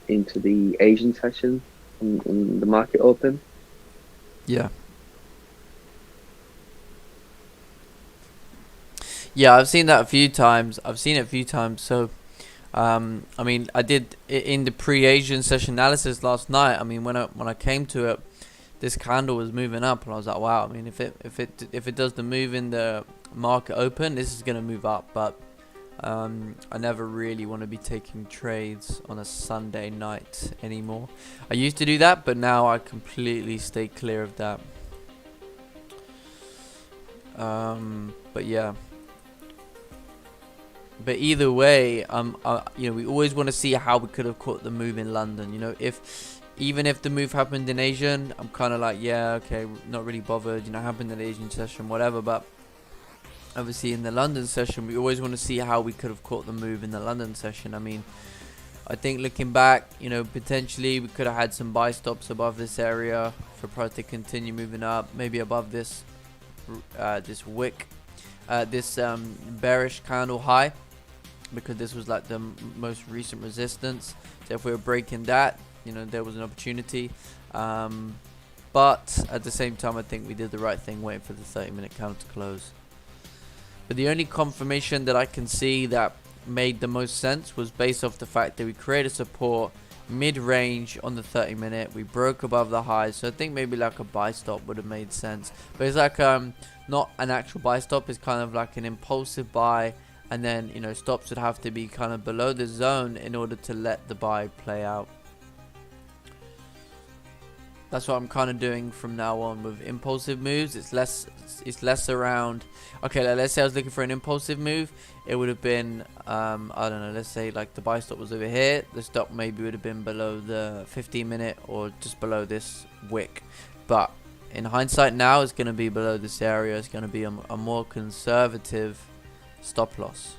into the Asian session on the market open. Yeah. Yeah, I've seen that a few times. So, I mean, I did in the pre-Asian session analysis last night. I mean, when I came to it, this candle was moving up, and I was like, wow. I mean, if it does the move in the market open, this is gonna move up. But I never really want to be taking trades on a Sunday night anymore. I used to do that, but now I completely stay clear of that. But yeah. But either way, you know, we always want to see how we could have caught the move in London. You know, even if the move happened in Asian, I'm kind of like, yeah, okay, not really bothered. You know, happened in the Asian session, whatever. But obviously in the London session, we always want to see how we could have caught the move in the London session. I mean, I think looking back, you know, potentially we could have had some buy stops above this area for price to continue moving up, maybe above this this wick, this bearish candle high, because this was like the most recent resistance. So if we were breaking that, you know, there was an opportunity. But at the same time, I think we did the right thing waiting for the 30-minute candle to close. But the only confirmation that I can see that made the most sense was based off the fact that we created support mid-range on the 30-minute. We broke above the highs, so I think maybe like a buy stop would have made sense. But it's like not an actual buy stop, it's kind of like an impulsive buy, and then, you know, stops would have to be kind of below the zone in order to let the buy play out. That's what I'm kind of doing from now on with impulsive moves. It's less around, okay, like, let's say I was looking for an impulsive move. It would have been, I don't know, let's say like the buy stop was over here. The stop maybe would have been below the 15-minute or just below this wick. But in hindsight now, it's going to be below this area. It's going to be a more conservative stop loss.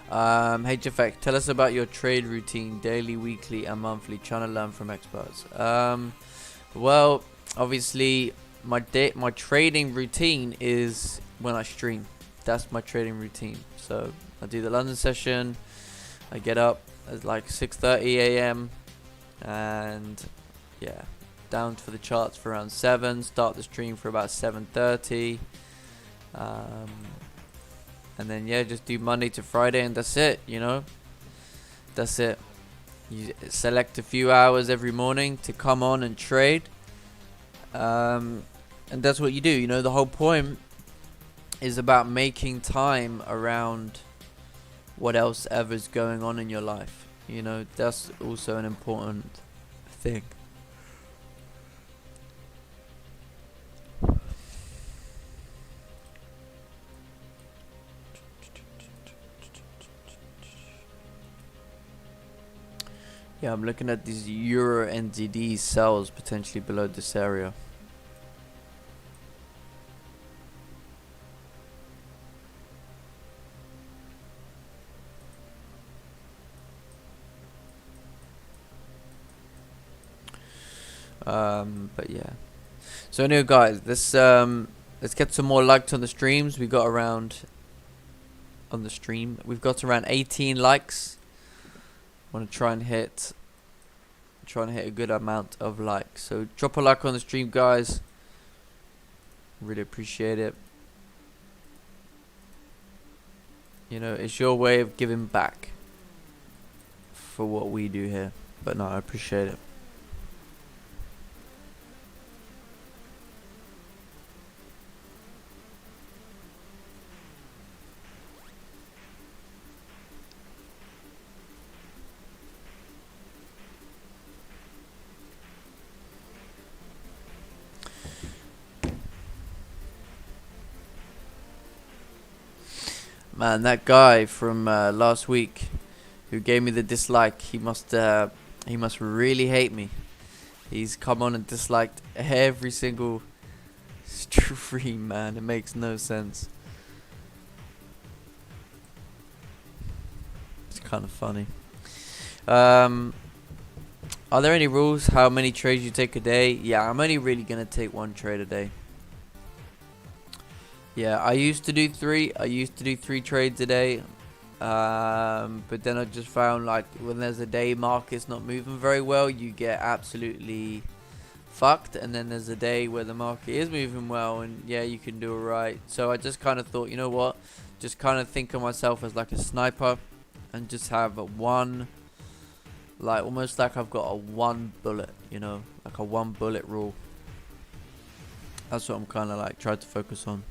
HFX, tell us about your trade routine, daily, weekly, and monthly. Trying to learn from experts. Well, obviously, my trading routine is when I stream. That's my trading routine. So I do the London session. I get up at like 6:30 a.m. and yeah, down for the charts for around 7. Start the stream for about 7:30. And then yeah, just do Monday to Friday, and that's it. You know, that's it. You select a few hours every morning to come on and trade, and that's what you do. You know, the whole point is about making time around what else ever's going on in your life. You know, that's also an important thing. Yeah, I'm looking at these Euro NZD sells potentially below this area. But yeah. So anyway, guys, let's get some more likes on the streams. We got around on the stream. We've got around 18 likes. Want to try and hit a good amount of likes. So drop a like on the stream, guys. Really appreciate it. You know, it's your way of giving back for what we do here. But no, I appreciate it. Man, that guy from last week who gave me the dislike, he must really hate me. He's come on and disliked every single stream, man. It makes no sense. It's kind of funny. Are there any rules how many trades you take a day? Yeah, I'm only really gonna take 1 trade a day. Yeah, I used to do 3. I used to do 3 trades a day. But then I just found, like, when there's a day market's not moving very well, you get absolutely fucked. And then there's a day where the market is moving well, and yeah, you can do alright. So I just kind of thought, you know what? Just kind of think of myself as like a sniper, and just have one, like almost like I've got a 1 bullet, you know, like a 1 bullet rule. That's what I'm kind of like trying to focus on.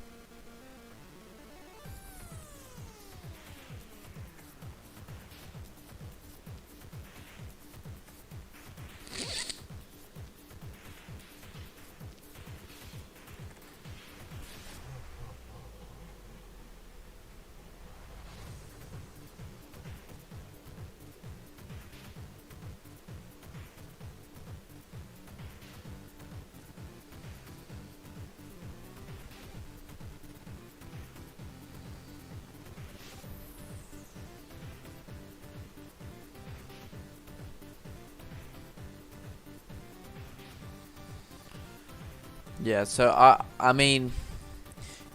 Yeah, so I mean,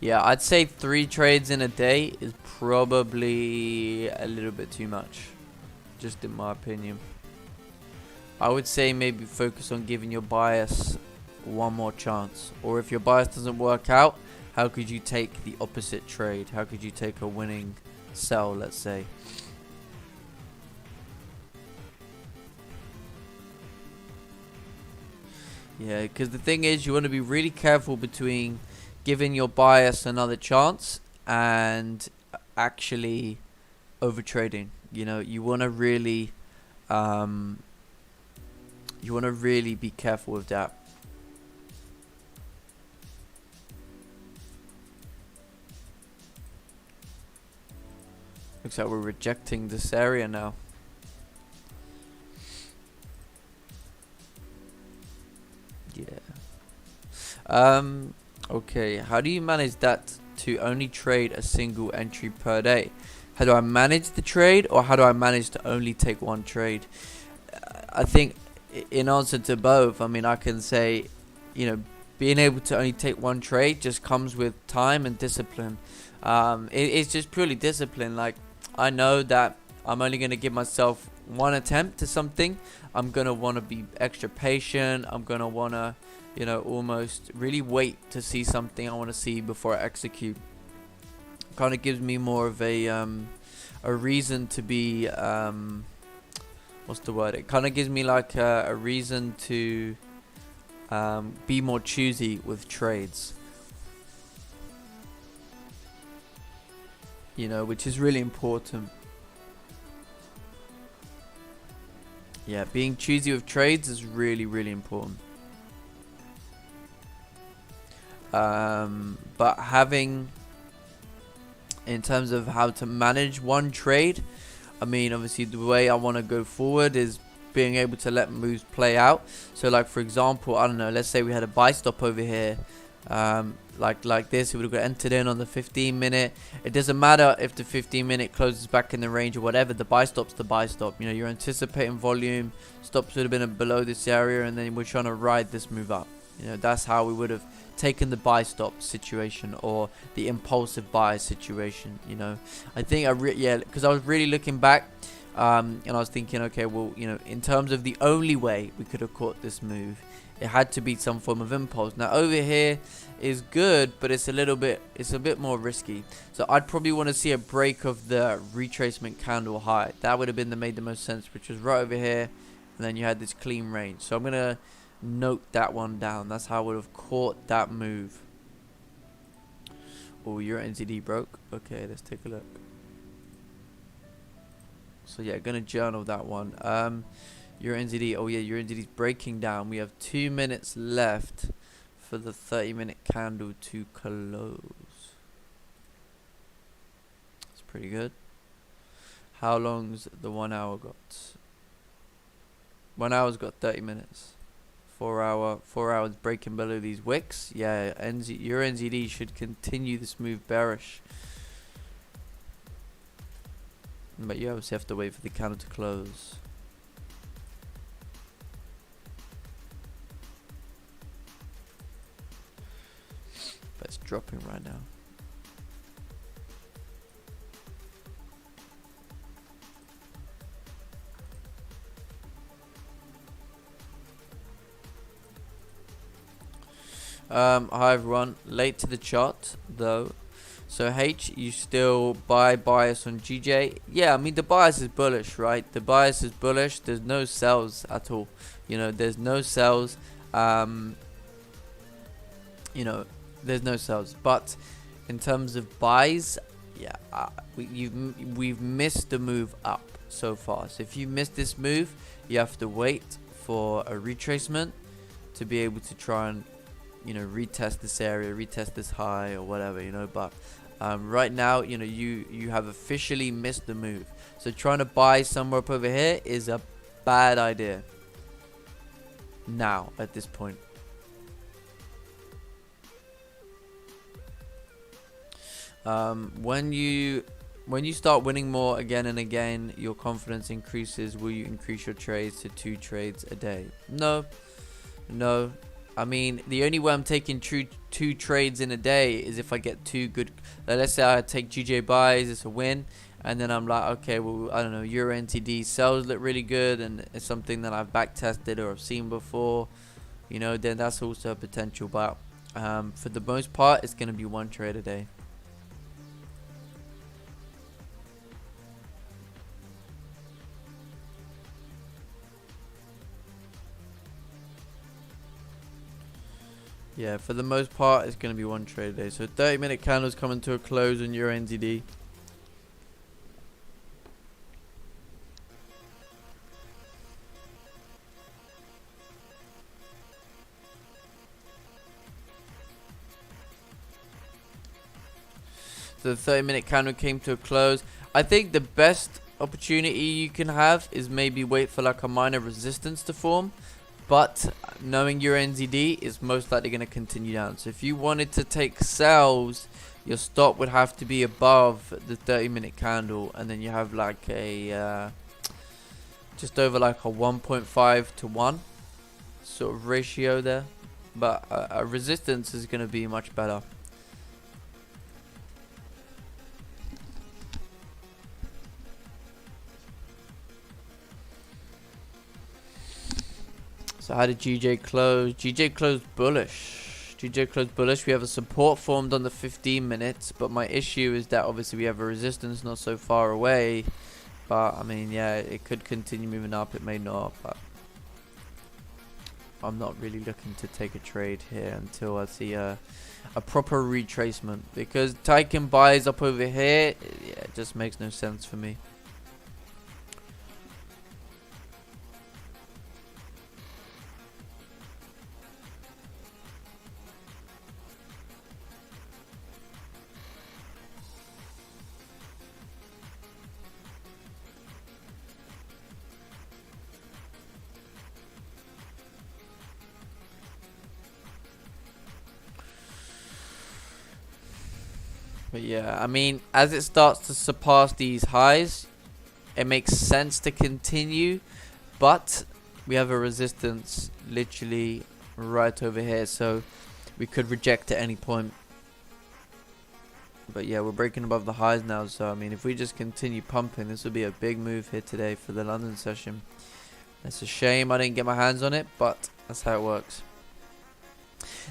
yeah, I'd say 3 trades in a day is probably a little bit too much, just in my opinion. I would say maybe focus on giving your bias one more chance. Or if your bias doesn't work out, how could you take the opposite trade? How could you take a winning sell, let's say? Yeah, because the thing is, you want to be really careful between giving your bias another chance and actually over trading. You know, you want to really be careful with that. Looks like we're rejecting this area now. Yeah. Okay, how do you manage that to only trade a single entry per day? How do I manage the trade, or how do I manage to only take one trade? I think in answer to both, I mean, I can say, you know, being able to only take one trade just comes with time and discipline. It's just purely discipline. Like, I know that I'm only going to give myself one attempt to something. I'm going to want to be extra patient. I'm going to want to, you know, almost really wait to see something I want to see before I execute. Kind of gives me more of a reason to be, what's the word? It kind of gives me like a reason to be more choosy with trades. You know, which is really important. Yeah, being choosy with trades is really, really important. But having, in terms of how to manage one trade, I mean, obviously the way I want to go forward is being able to let moves play out. So like, for example, I don't know, let's say we had a buy stop over here. Like this, it would have got entered in on the 15-minute. It doesn't matter if the 15-minute closes back in the range or whatever. The buy stop's the buy stop. You know, you're anticipating volume. Stops would have been below this area, and then we're trying to ride this move up. You know, that's how we would have taken the buy stop situation or the impulsive buy situation. You know, I think because I was really looking back, and I was thinking, okay, well, you know, in terms of the only way we could have caught this move, it had to be some form of impulse. Now over here is good, but it's a bit more risky. So I'd probably want to see a break of the retracement candle high. That would have been made the most sense, which was right over here, and then you had this clean range. So I'm gonna note that one down. That's how I would have caught that move. Oh, your NZD broke. Okay, let's take a look. So yeah, gonna journal that one. Your NZD. Oh yeah, your NZD is breaking down. We have 2 minutes left for the 30-minute candle to close. That's pretty good. How long's the 1 hour got? 1 hour's got 30 minutes. 4 hours breaking below these wicks. Yeah, your NZD should continue this move bearish. But you obviously have to wait for the candle to close. But it's dropping right now. Hi everyone, late to the chart though. So H, you still buy bias on GJ? Yeah, I mean the bias is bullish, right? The bias is bullish. There's no sells at all. You know, there's no sells. You know, there's no sells. But in terms of buys, yeah, we've missed the move up so far. So if you miss this move, you have to wait for a retracement to be able to try and, you know, retest this area, retest this high or whatever, you know. But right now, you know, you have officially missed the move. So trying to buy somewhere up over here is a bad idea now at this point. When you start winning more again and again, your confidence increases. Will you increase your trades to 2 trades a day? No. I mean, the only way I'm taking two trades in a day is if I get two good. Let's say I take GJ buys, it's a win, and then I'm like, okay, well, I don't know, Euro NTD sales look really good, and it's something that I've back tested or I've seen before, you know, then that's also a potential. But for the most part, it's gonna be one trade a day. Yeah, for the most part, it's going to be one trade a day. So 30-minute candles coming to a close on Euro NZD. So the 30-minute candle came to a close. I think the best opportunity you can have is maybe wait for like a minor resistance to form. But knowing your NZD is most likely going to continue down. So if you wanted to take sells, your stop would have to be above the 30-minute candle, and then you have like a just over like a 1.5 to 1 sort of ratio there. But a resistance is going to be much better. So how did GJ close? GJ closed bullish. GJ closed bullish. We have a support formed on the 15 minutes, but my issue is that obviously we have a resistance not so far away. But I mean, yeah, it could continue moving up. It may not, but I'm not really looking to take a trade here until I see a proper retracement, because taking buys up over here, yeah, it just makes no sense for me. But yeah, I mean, as it starts to surpass these highs, it makes sense to continue, but we have a resistance literally right over here, so we could reject at any point. But yeah, we're breaking above the highs now, so I mean, if we just continue pumping, this will be a big move here today for the London session. It's a shame I didn't get my hands on it, but that's how it works.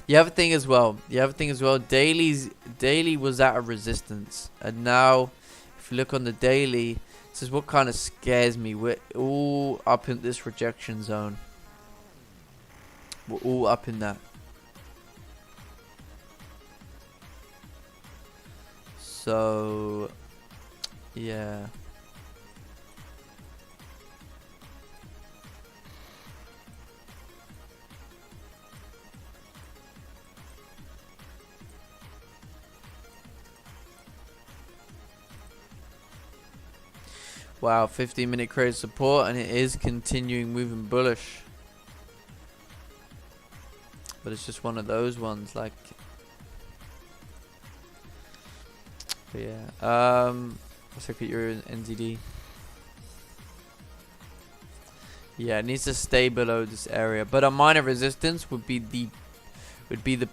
The other thing as well, daily was at a resistance, and now if you look on the daily, this is what kind of scares me. We're all up in this rejection zone. We're all up in that. So yeah. Wow, 15-minute created support, and it is continuing moving bullish. But it's just one of those ones, like. But yeah. Let's look at your NZD. Yeah, it needs to stay below this area, but a minor resistance would be the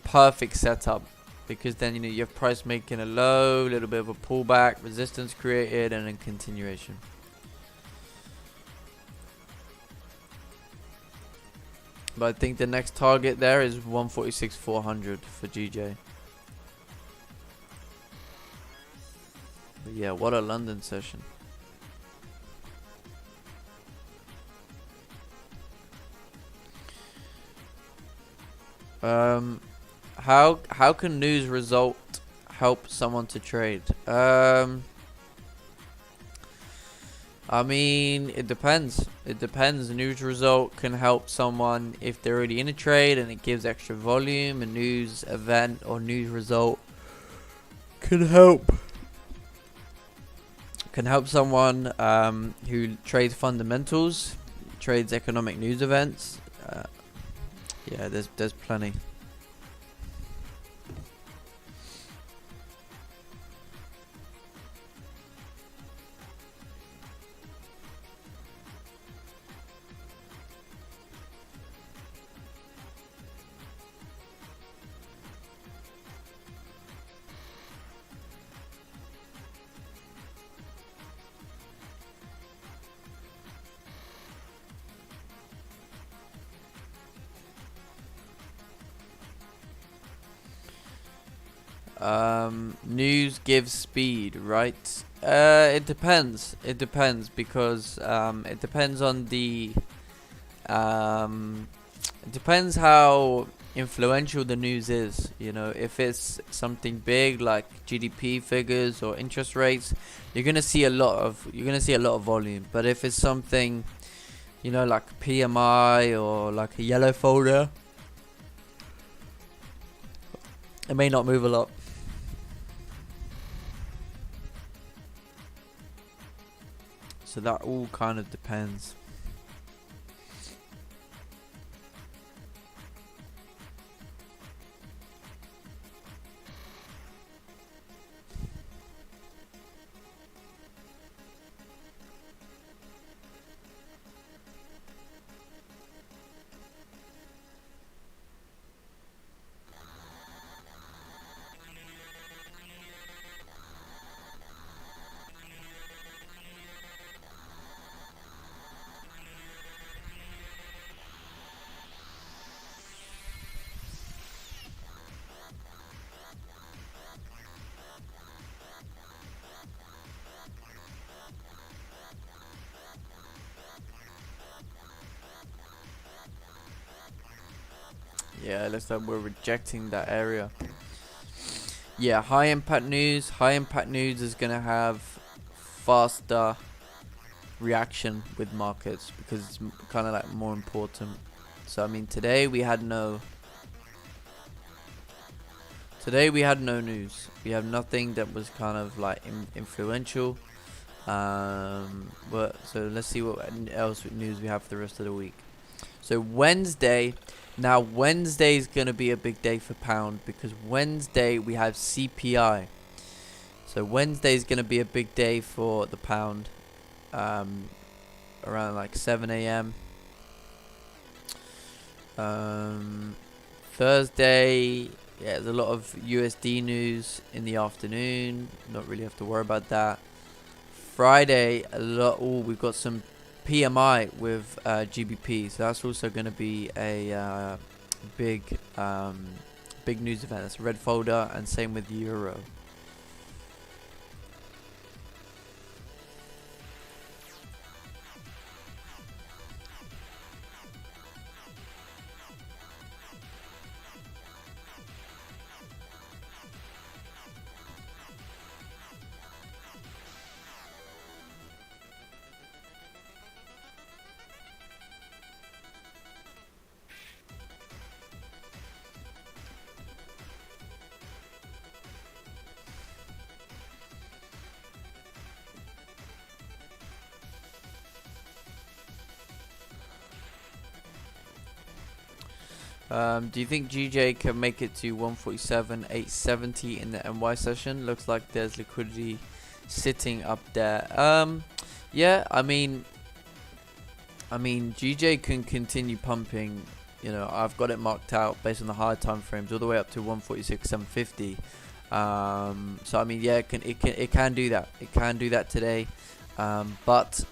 perfect setup. Because then, you know, you have price making a low, a little bit of a pullback, resistance created, and then continuation. But I think the next target there is 146,400 for GJ. But yeah, what a London session. How can news result help someone to trade? I mean, it depends. It depends. A news result can help someone if they're already in a trade and it gives extra volume. A news event or news result can help someone who trades fundamentals, trades economic news events. Yeah, there's plenty. News gives speed, right? It depends. It depends because it depends on the it depends how influential the news is. You know, if it's something big like GDP figures or interest rates, you're gonna see a lot of volume. But if it's something, you know, like PMI or like a yellow folder, it may not move a lot. So that all kind of depends. Yeah, looks like we're rejecting that area. Yeah, high impact news. High impact news is gonna have faster reaction with markets because it's kind of like more important. So I mean, today we had no news. We have nothing that was kind of like influential. But so let's see what else news we have for the rest of the week. So Wednesday. Now Wednesday is going to be a big day for pound because Wednesday we have CPI. So Wednesday is going to be a big day for the pound, around like 7 a.m. Thursday, yeah, there's a lot of USD news in the afternoon. Not really have to worry about that. Friday, we've got some PMI with GBP, so that's also going to be a big news event. That's a red folder, and same with Euro. Do you think GJ can make it to 147.870 in the NY session? Looks like there's liquidity sitting up there. Yeah, I mean GJ can continue pumping. You know, I've got it marked out based on the higher time frames all the way up to 146.750. So I mean, yeah, it can do that. It can do that today, but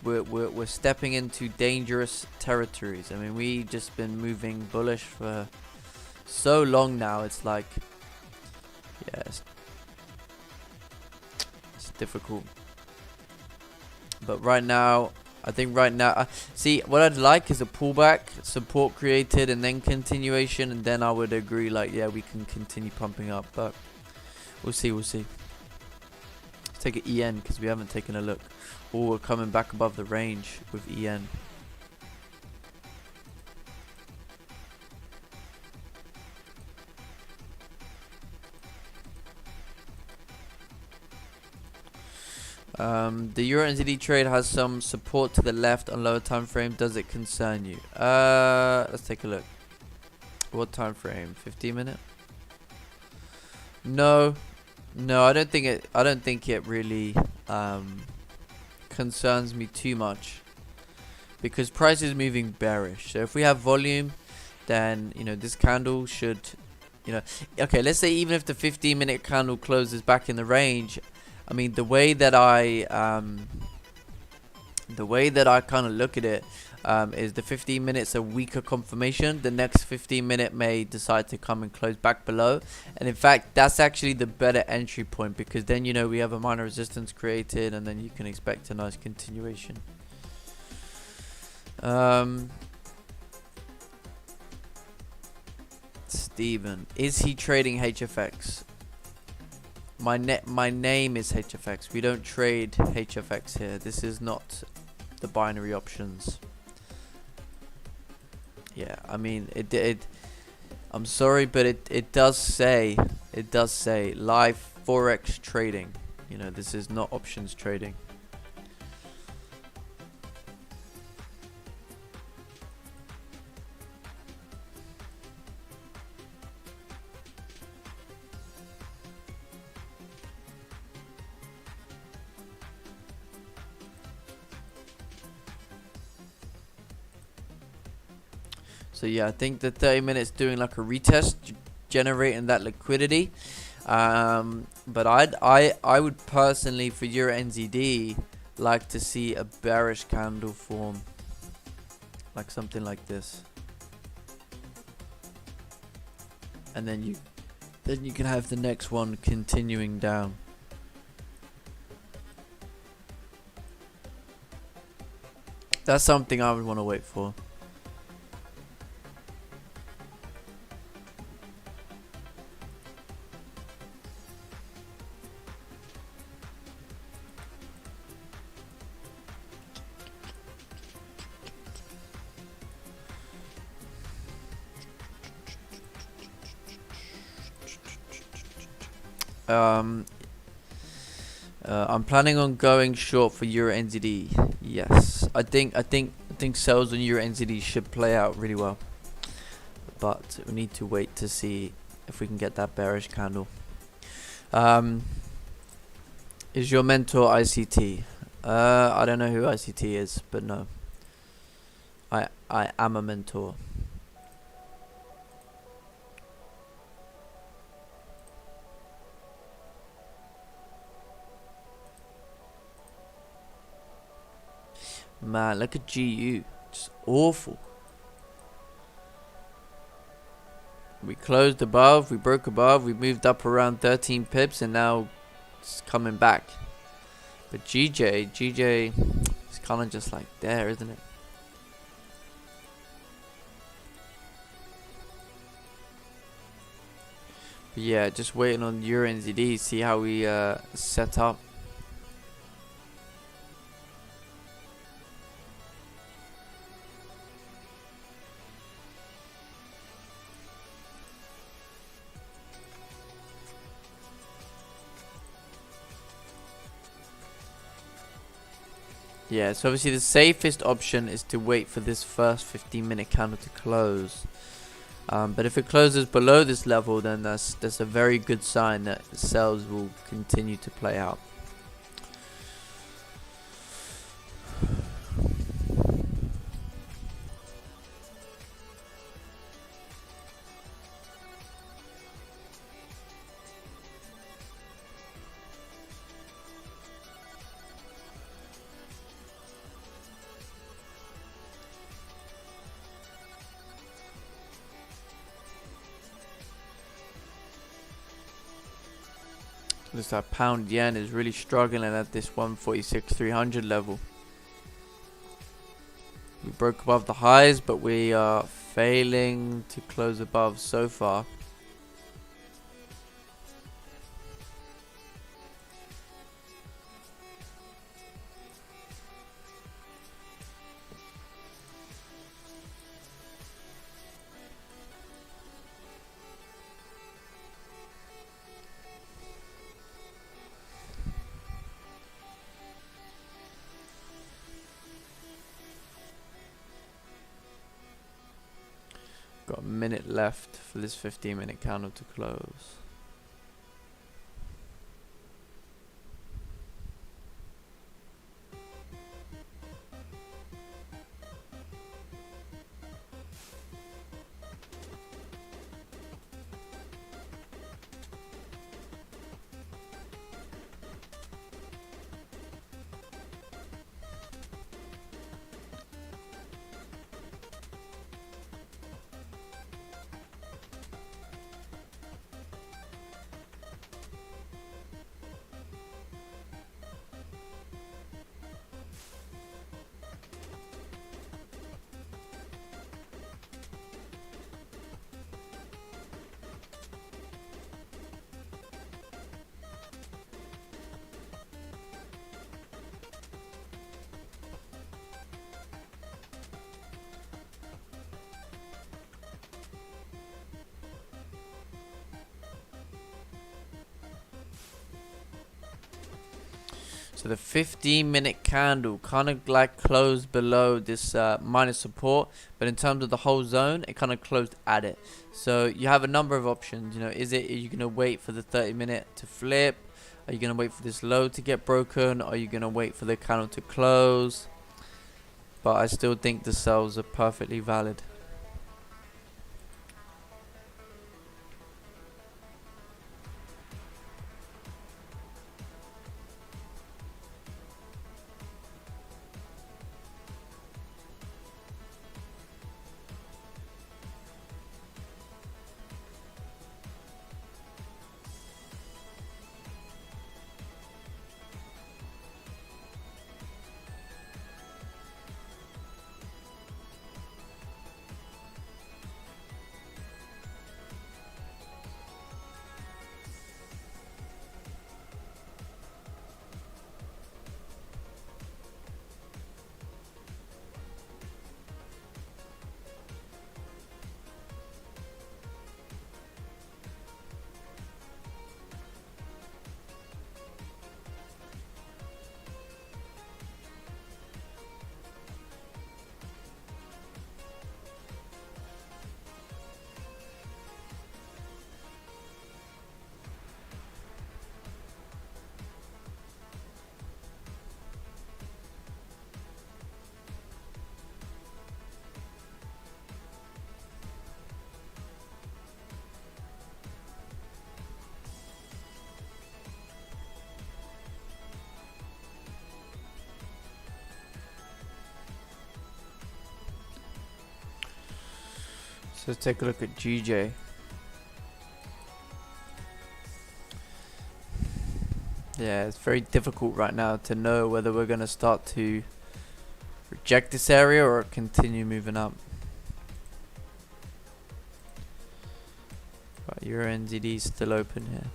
we're stepping into dangerous territories. I mean, we just been moving bullish for so long now. It's like, yeah, it's difficult. But right now, I think see, what I'd like is a pullback, support created, and then continuation, and then I would agree, like, yeah, we can continue pumping up. But we'll see. Let's take an EN because we haven't taken a look. Oh, we're coming back above the range with EN. The Euro NZD trade has some support to the left on lower time frame. Does it concern you? Let's take a look. What time frame? 15 minute? No, I don't think it really concerns me too much because price is moving bearish. So if we have volume, then this candle should, okay, let's say even if the 15-minute candle closes back in the range, I mean, the way that I kind of look at it, is the 15 minutes a weaker confirmation. The next 15 minute may decide to come and close back below, and in fact that's actually the better entry point, because then you know we have a minor resistance created and then you can expect a nice continuation. Steven, is he trading HFX? My name is HFX. We don't trade HFX here. This is not the binary options. Yeah, I mean it I'm sorry, but it does say live Forex trading. You know, this is not options trading. So yeah, I think the 30 minutes doing like a retest, generating that liquidity. But I would personally, for Euro NZD, like to see a bearish candle form, like something like this, and then you can have the next one continuing down. That's something I would want to wait for. I'm planning on going short for Euro NZD. Yes, I think sales on Euro NZD should play out really well, but we need to wait to see if we can get that bearish candle. Is your mentor ICT? I don't know who ICT is, but no, I am a mentor. Man, look at GU. Just awful. We closed above, we broke above, we moved up around 13 pips, and now it's coming back. But GJ is kind of just like there, isn't it? But yeah, just waiting on Euro NZD, see how we set up. Yeah, so obviously the safest option is to wait for this first 15-minute candle to close. But if it closes below this level, then that's a very good sign that sales will continue to play out. Looks like pound yen is really struggling at this 146.300 level. We broke above the highs, but we are failing to close above so far. Got a minute left for this 15-minute candle to close. So the 15-minute candle kind of like closed below this minor support, but in terms of the whole zone, it kind of closed at it. So you have a number of options. Are you gonna wait for the 30-minute to flip? Are you gonna wait for this low to get broken? Are you gonna wait for the candle to close? But I still think the sells are perfectly valid. So let's take a look at GJ. Yeah, it's very difficult right now to know whether we're going to start to reject this area or continue moving up. But Euro NZD is still open here.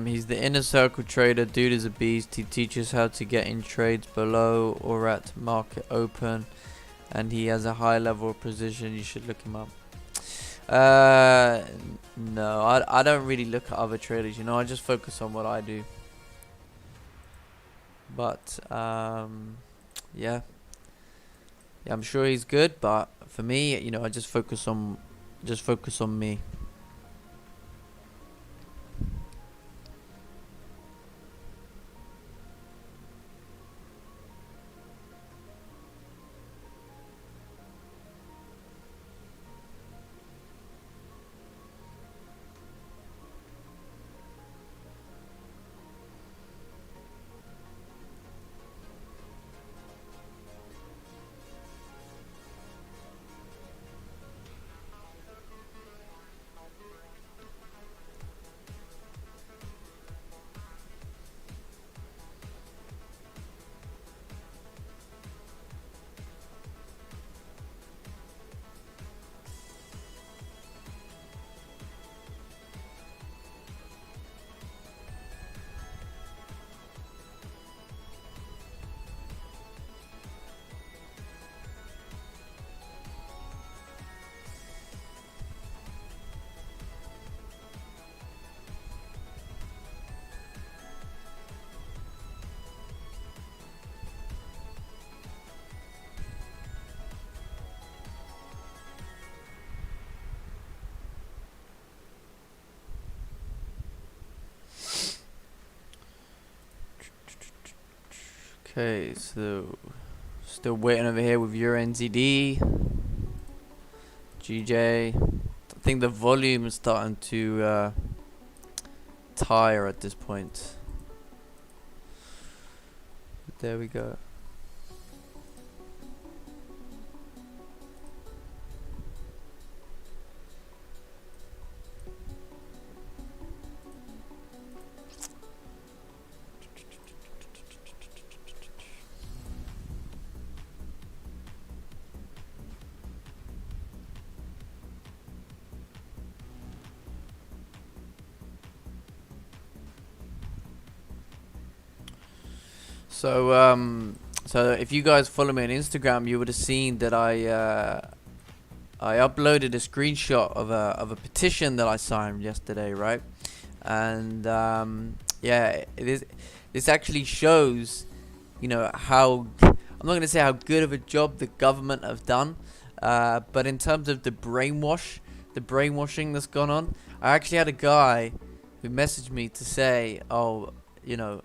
He's the inner circle trader. Dude is a beast. He teaches how to get in trades below or at market open, and he has a high level of precision. You should look him up. No, I don't really look at other traders. I just focus on what I do. But yeah, I'm sure he's good. But for me, I just focus on me. Okay, so still waiting over here with Euro NZD, GJ. I think the volume is starting to tire at this point. There we go. So So if you guys follow me on Instagram, you would have seen that I uploaded a screenshot of a petition that I signed yesterday, right? And yeah, this actually shows, you know, how, I'm not going to say how good of a job the government have done, but in terms of the brainwashing that's gone on. I actually had a guy who messaged me to say, oh, you know,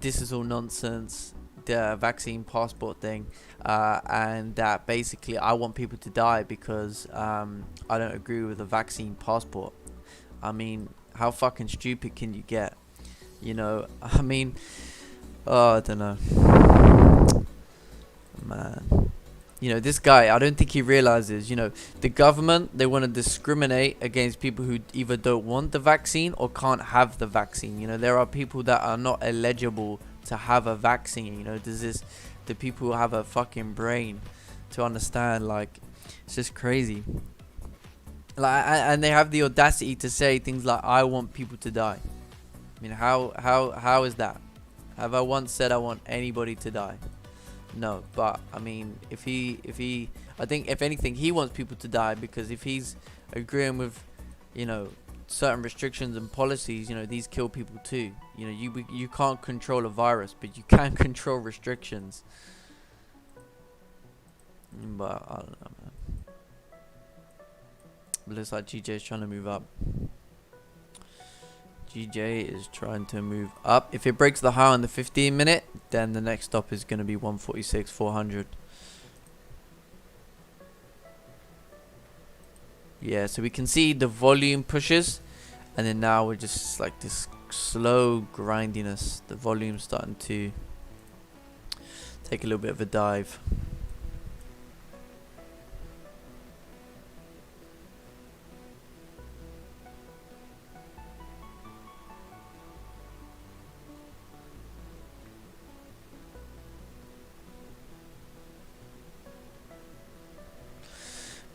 this is all nonsense, the vaccine passport thing, and that basically I want people to die because I don't agree with the vaccine passport. I mean, how fucking stupid can you get? You know, I mean, oh, I don't know, man. You know, this guy, I don't think he realizes, you know, the government, they want to discriminate against people who either don't want the vaccine or can't have the vaccine. You know, there are people that are not eligible to have a vaccine. You know, the people who have a fucking brain to understand, like, it's just crazy. Like, and they have the audacity to say things like, I want people to die. I mean, how is that? Have I once said I want anybody to die? No, but I mean, if he, I think if anything, he wants people to die, because if he's agreeing with, you know, certain restrictions and policies, you know, these kill people too. You know, you can't control a virus, but you can control restrictions. But I don't know, man. It looks like GJ is trying to move up. GJ is trying to move up. If it breaks the high on the 15-minute, then the next stop is going to be 146.400. Yeah, so we can see the volume pushes, and then now we're just like this slow grindiness. The volume's starting to take a little bit of a dive.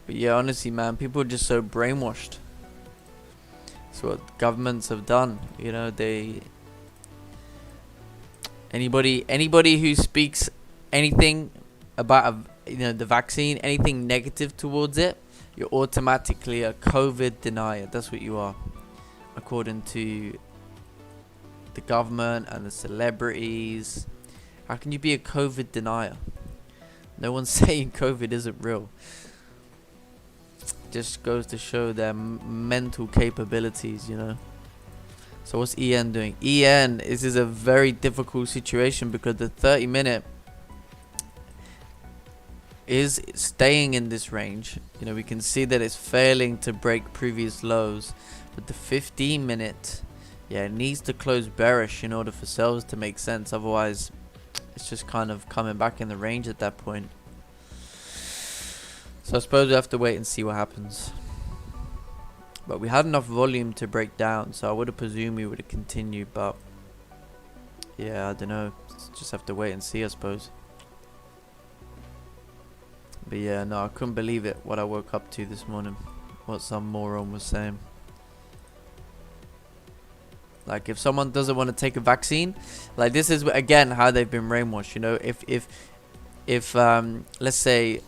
But yeah, honestly, man, people are just so brainwashed. That's what governments have done. You know, anybody who speaks anything about you know, the vaccine, anything negative towards it, you're automatically a COVID denier. That's what you are, according to the government and the celebrities. How can you be a COVID denier? No one's saying COVID isn't real. Just goes to show their mental capabilities, you know. So what's EN doing? EN, this is a very difficult situation because the 30-minute is staying in this range. You know, we can see that it's failing to break previous lows, but the 15-minute, yeah, it needs to close bearish in order for sales to make sense. Otherwise, it's just kind of coming back in the range at that point. So I suppose we have to wait and see what happens. But we had enough volume to break down, so I would have presumed we would have continued. But yeah, I don't know. Just have to wait and see, I suppose. But yeah, no, I couldn't believe it, what I woke up to this morning. What some moron was saying. Like, if someone doesn't want to take a vaccine, like, this is again how they've been brainwashed. You know, if let's say,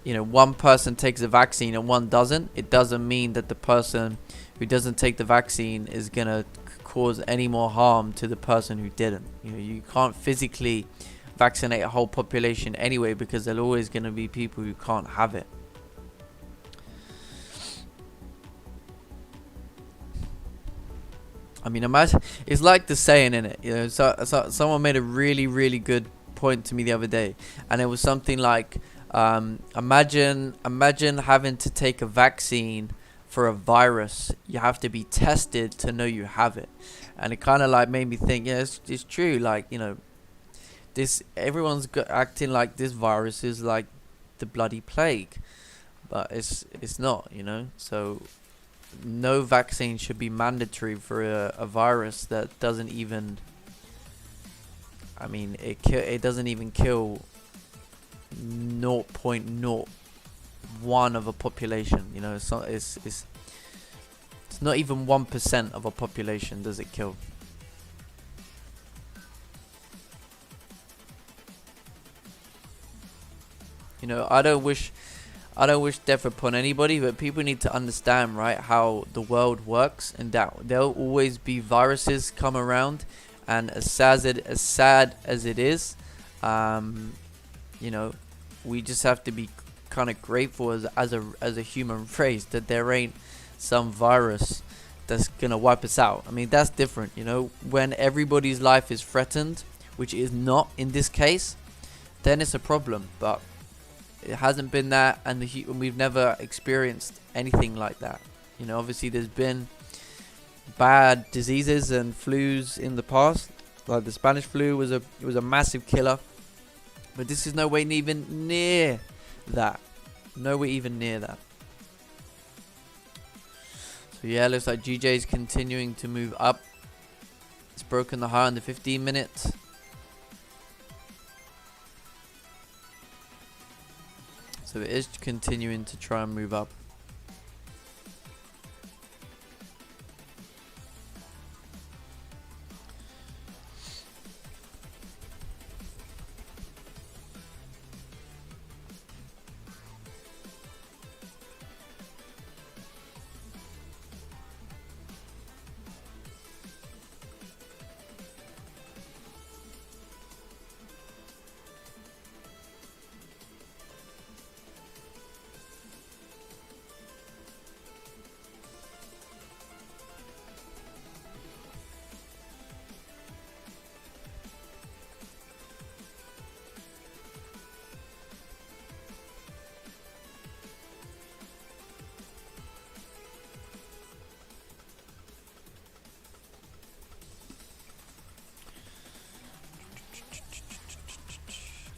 you know, one person takes a vaccine and one doesn't, it doesn't mean that the person who doesn't take the vaccine is gonna cause any more harm to the person who didn't. You know, you can't physically vaccinate a whole population anyway, because there's always gonna be people who can't have it. I mean, imagine, it's like the saying in it, you know. So someone made a really good point to me the other day, and it was something like, imagine having to take a vaccine for a virus. You have to be tested to know you have it. And it kind of like made me think, yeah, it's true. Like, you know, everyone's acting like this virus is like the bloody plague, but it's not, you know. So no vaccine should be mandatory for a virus that doesn't even, I mean, it doesn't even kill 0.01 of a population. You know, it's not even 1% of a population does it kill. I don't wish death upon anybody, but people need to understand, right, how the world works, and that there'll always be viruses come around, and as sad as it is, we just have to be kind of grateful as a human race that there ain't some virus that's gonna wipe us out. I mean, that's different, when everybody's life is threatened, which is not in this case, then it's a problem. But it hasn't been that, and we've never experienced anything like that. Obviously there's been bad diseases and flus in the past, like the Spanish flu was a massive killer, but this is no way even near that. Nowhere even near that. So yeah, looks like GJ is continuing to move up. It's broken the high on the 15 minutes. So it is continuing to try and move up.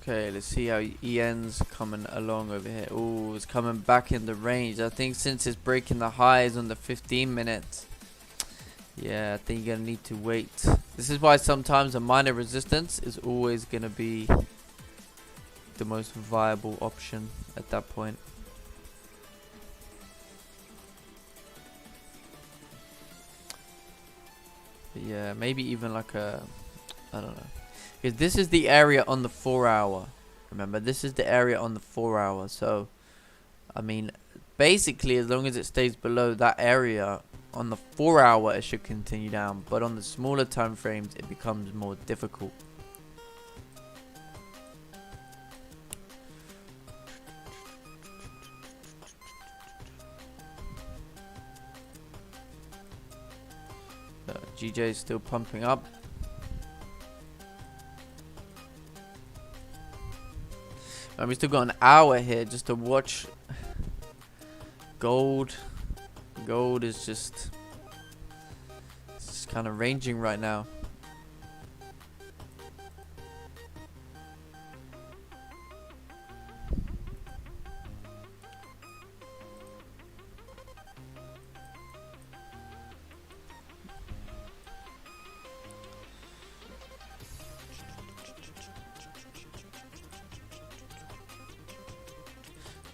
Okay, let's see how EN's coming along over here. Oh, it's coming back in the range. I think since it's breaking the highs on the 15 minutes. Yeah, I think you're going to need to wait. This is why sometimes a minor resistance is always going to be the most viable option at that point. But yeah, maybe even like I don't know. Because this is the area on the 4 hour. Remember, this is the area on the 4 hour. So, I mean, basically, as long as it stays below that area on the 4 hour, it should continue down. But on the smaller time frames, it becomes more difficult. GJ is still pumping up. We still got an hour here just to watch gold. Gold is just kind of ranging right now.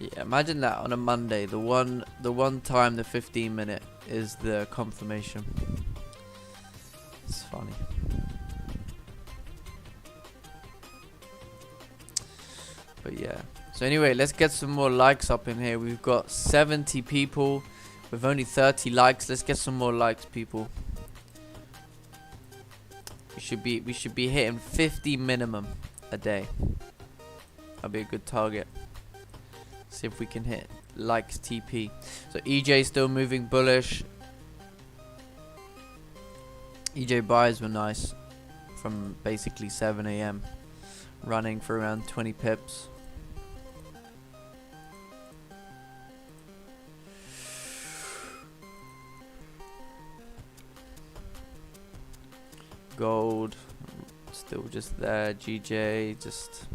Yeah, imagine that on a Monday. The one time the 15-minute is the confirmation. It's funny. But yeah. So anyway, let's get some more likes up in here. We've got 70 people with only 30 likes. Let's get some more likes, people. We should be hitting 50 minimum a day. That'll be a good target. See if we can hit likes TP. So EJ still moving bullish. EJ buys were nice from basically 7 AM, running for around 20 pips. Gold still just there. GJ just,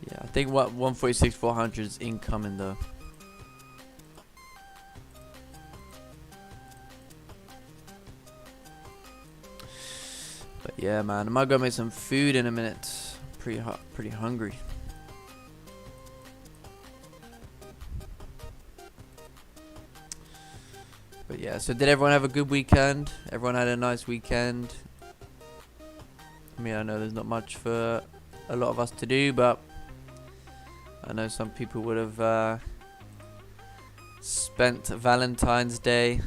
yeah, I think what 146,400 is incoming though. But yeah, man, I might go make some food in a minute. Pretty hungry. But yeah, so did everyone have a good weekend? Everyone had a nice weekend. I mean, I know there's not much for a lot of us to do, but I know some people would have spent Valentine's Day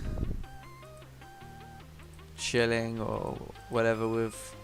chilling or whatever with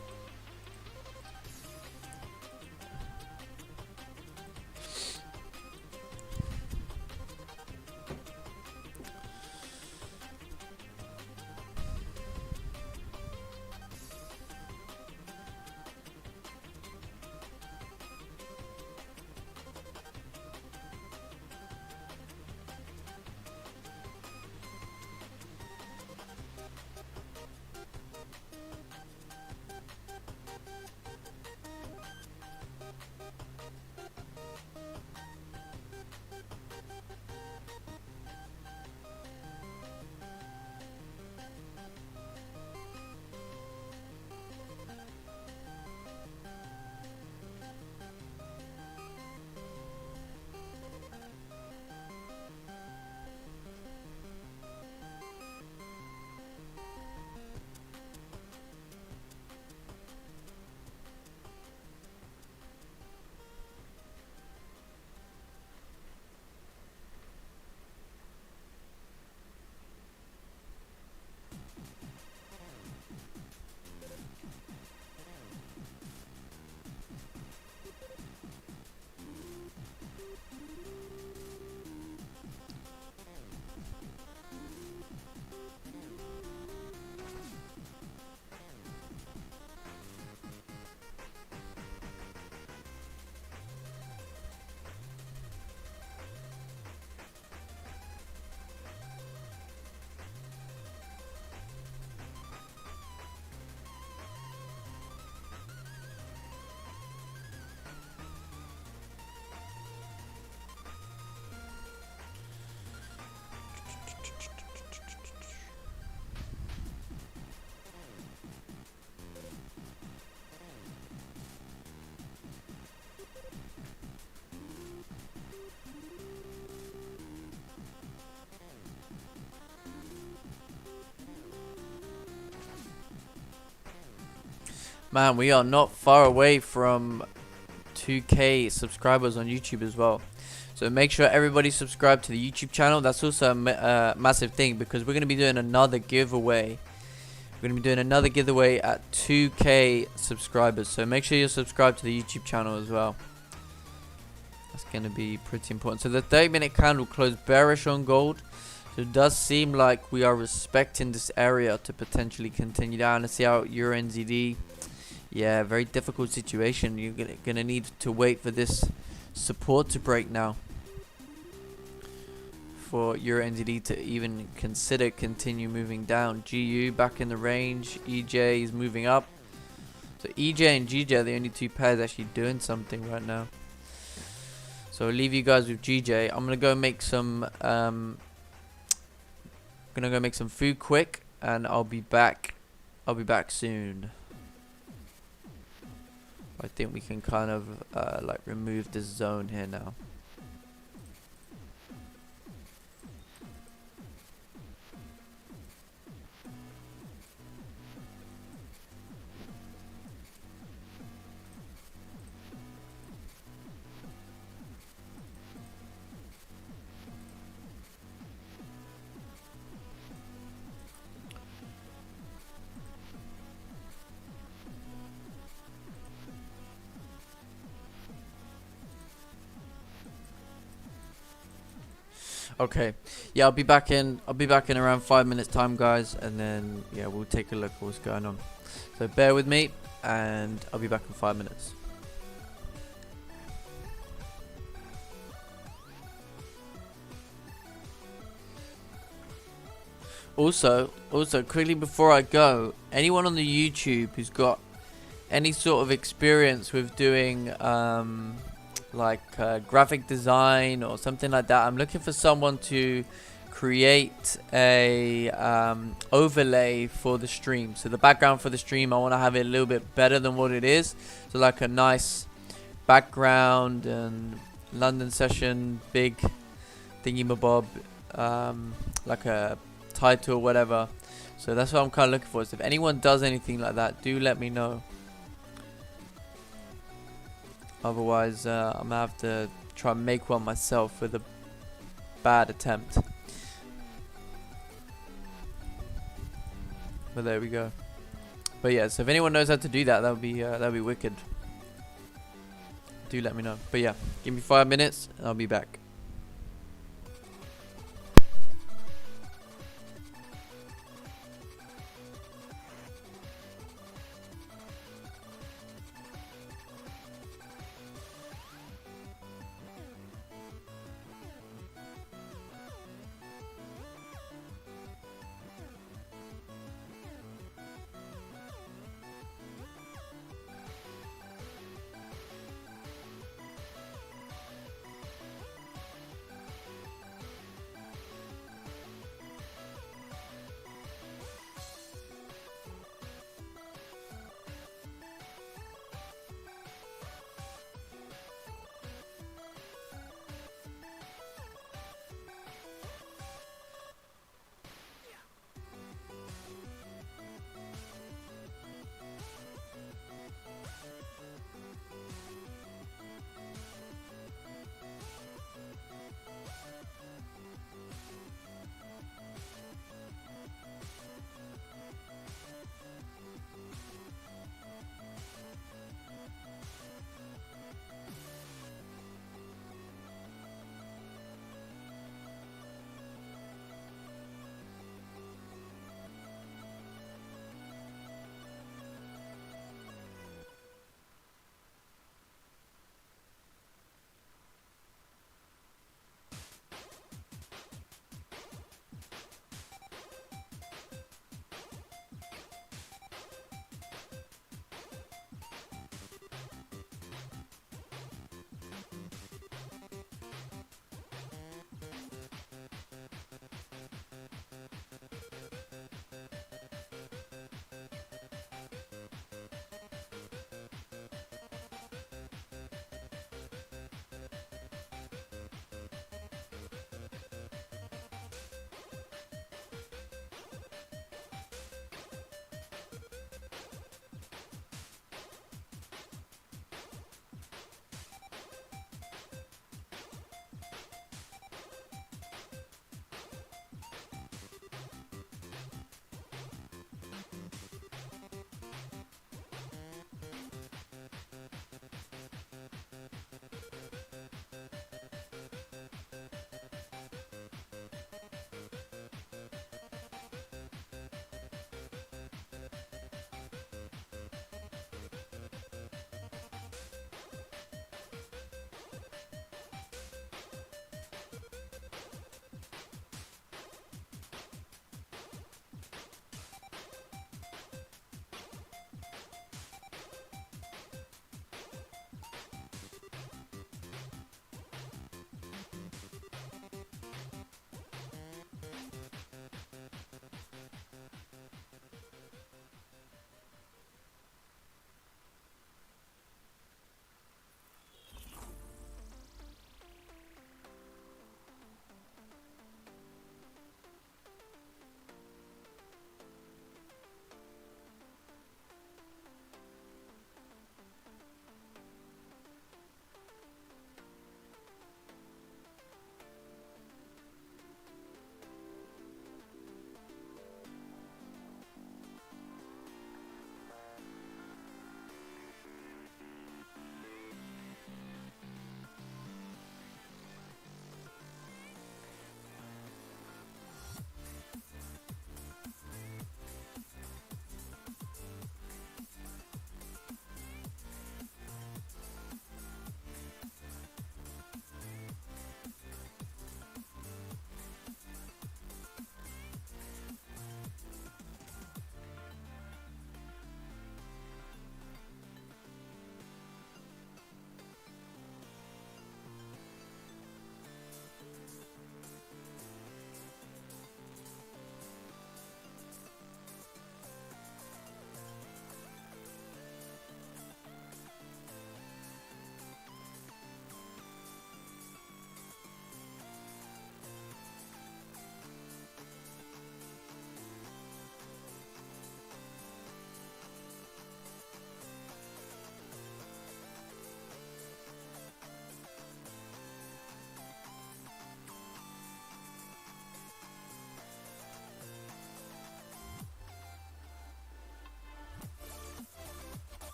Man, we are not far away from 2K subscribers on YouTube as well. So make sure everybody subscribe to the YouTube channel. That's also a massive thing because we're going to be doing another giveaway. We're going to be doing another giveaway at 2K subscribers. So make sure you're subscribed to the YouTube channel as well. That's going to be pretty important. So the 30-minute candle closed bearish on gold. So it does seem like we are respecting this area to potentially continue down. Let's see how Euro NZD. Yeah, very difficult situation. You're gonna need to wait for this support to break now for Euro NZD to even consider continue moving down. GU back in the range. EJ is moving up. So EJ and GJ are the only two pairs actually doing something right now. So I'll leave you guys with GJ. I'm gonna go make some food quick, and I'll be back soon. I think we can kind of like remove this zone here now. Okay, yeah, I'll be back in around 5 minutes time, guys, and then yeah, we'll take a look at what's going on. So bear with me, and I'll be back in 5 minutes. Also quickly before I go, anyone on the YouTube who's got any sort of experience with doing like graphic design or something like that, I'm looking for someone to create a overlay for the stream. So the background for the stream, I want to have it a little bit better than what it is. So like a nice background and London session, big thingy-mabob, like a title or whatever. So that's what I'm kind of looking for. So if anyone does anything like that, do let me know. Otherwise, I'm gonna have to try and make one myself with a bad attempt. But there we go. But yeah, so if anyone knows how to do that, that'd be wicked. Do let me know. But yeah, give me 5 minutes and I'll be back.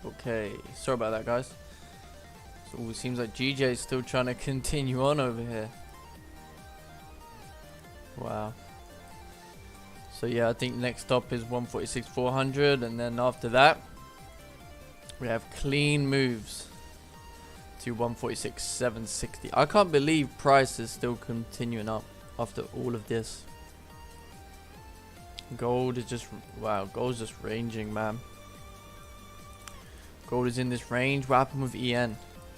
Okay, sorry about that, guys. So it seems like GJ is still trying to continue on over here. Wow. So yeah, I think next stop is 146,400, and then after that we have clean moves to 146,760. I can't believe price is still continuing up after all of this. Gold is just, wow, gold's just ranging, man. Gold is in this range. What happened with EN?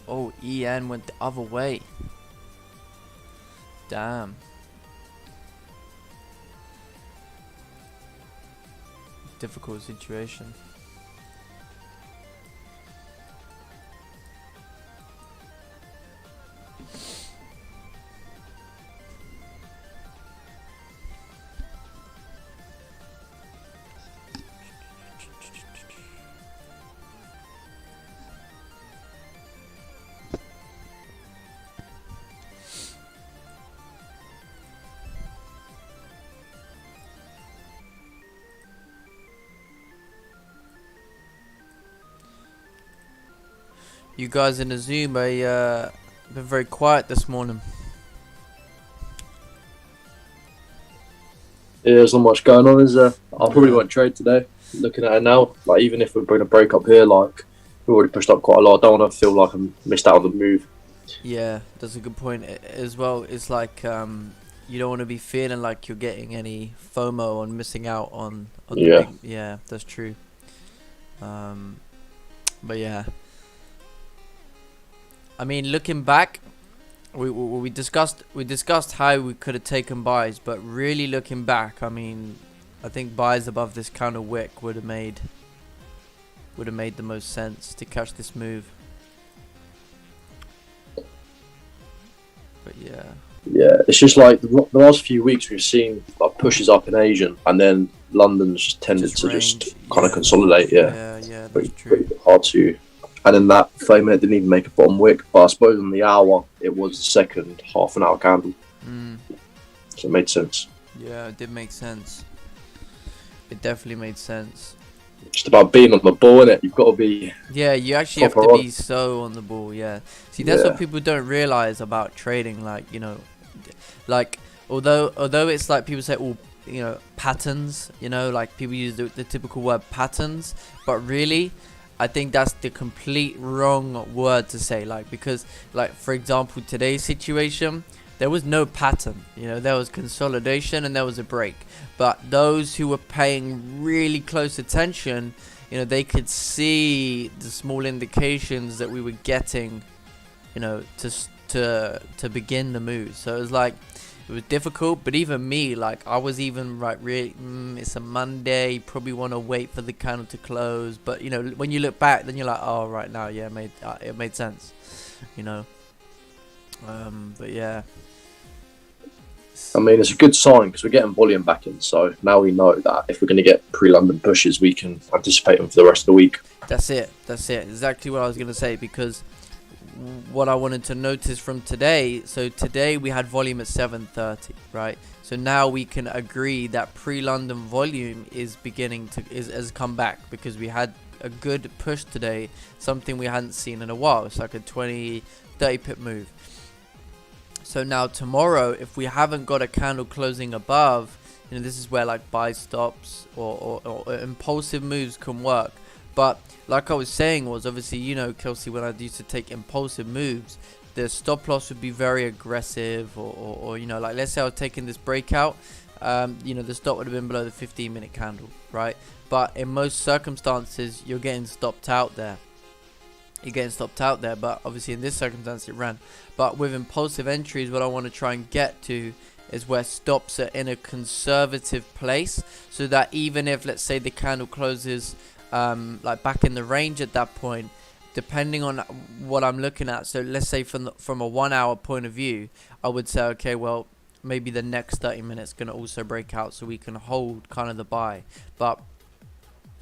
Oh, EN went the other way. Damn. Difficult situation. You guys in the Zoom, been very quiet this morning. Yeah, there's not much going on, is there? I probably won't trade today. Looking at it now, like even if we're going to break up here, like we've already pushed up quite a lot. I don't want to feel like I'm missed out on the move. Yeah, that's a good point as well. It's like you don't want to be feeling like you're getting any FOMO on missing out on the big. Yeah, that's true. But yeah, I mean, looking back, we discussed how we could have taken buys, but really looking back, I mean, I think buys above this kind of wick would have made the most sense to catch this move. But yeah. Yeah, it's just like the last few weeks we've seen like pushes up in Asian, and then London's just tended to just kind of consolidate. Yeah, that's true. Pretty hard to. And then that 30-minute didn't even make a bottom wick, but I suppose on the hour it was the second half an hour candle, so it made sense. Yeah, it did make sense. It definitely made sense. Just about being on the ball, innit? You've got to be. Yeah, you actually have to be so on the ball. Yeah. See, that's what people don't realize about trading. Like, you know, like although it's like people say, oh, you know, patterns. You know, like people use the typical word patterns, but really, I think that's the complete wrong word to say. Like, because, like, for example, today's situation, there was no pattern. You know, there was consolidation and there was a break. But those who were paying really close attention, you know, they could see the small indications that we were getting, you know, to begin the move. So it was like, it was difficult, but even me, like, I was even like, really, it's a Monday, you probably want to wait for the candle to close. But, you know, when you look back, then you're like, oh, right now, yeah, it made sense, you know. But yeah. I mean, it's a good sign because we're getting volume back in. So now we know that if we're going to get pre-London pushes, we can anticipate them for the rest of the week. That's it. Exactly what I was going to say, because what I wanted to notice from today, so today we had volume at 7:30, right? So now we can agree that pre-London volume is has come back, because we had a good push today, something we hadn't seen in a while. It's like a 20-30 pip move. So now tomorrow, if we haven't got a candle closing above, you know, this is where like buy stops or impulsive moves can work. But like I was saying, was obviously, you know, Kelsey, when I used to take impulsive moves, the stop loss would be very aggressive, or you know, like let's say I was taking this breakout, you know, the stop would have been below the 15-minute candle, right? But in most circumstances, you're getting stopped out there. But obviously in this circumstance it ran. But with impulsive entries, what I want to try and get to is where stops are in a conservative place, so that even if, let's say, the candle closes like back in the range at that point, depending on what I'm looking at, so let's say from a 1 hour point of view, I would say, okay, well, maybe the next 30 minutes going to also break out, so we can hold kind of the buy. But